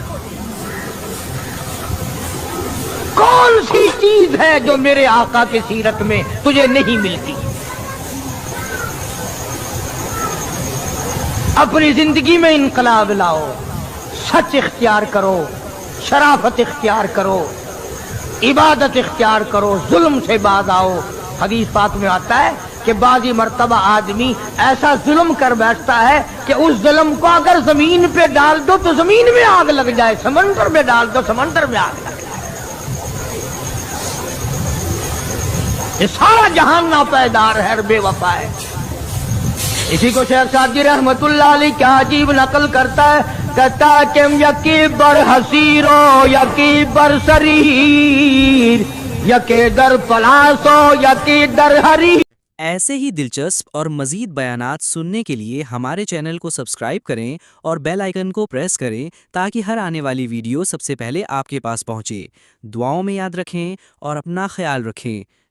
کون سی چیز ہے جو میرے آقا کی سیرت میں تجھے نہیں ملتی؟ اپنی زندگی میں انقلاب لاؤ، سچ اختیار کرو، شرافت اختیار کرو، عبادت اختیار کرو، ظلم سے باز آؤ۔ حدیث پاک میں آتا ہے کہ بعضی مرتبہ آدمی ایسا ظلم کر بیٹھتا ہے کہ اس ظلم کو اگر زمین پہ ڈال دو تو زمین میں آگ لگ جائے، سمندر میں ڈال دو سمندر میں آگ لگ جائے۔ یہ سارا جہان ناپائیدار ہے، بے وفا ہے۔ اسی کو شیخ سعدی رحمت اللہ علیہ کیا عجیب نقل کرتا ہے، کہتا ہے کہ یکی بر حسیرو یکی بر سریر، یکی در پلاسو یکی در ہری۔ ایسے ہی دلچسپ اور مزید بیانات سننے کے لیے ہمارے چینل کو سبسکرائب کریں اور بیل آئیکن کو پریس کریں تاکہ ہر آنے والی ویڈیو سب سے پہلے آپ کے پاس پہنچے۔ دعاؤں میں یاد رکھیں اور اپنا خیال رکھیں۔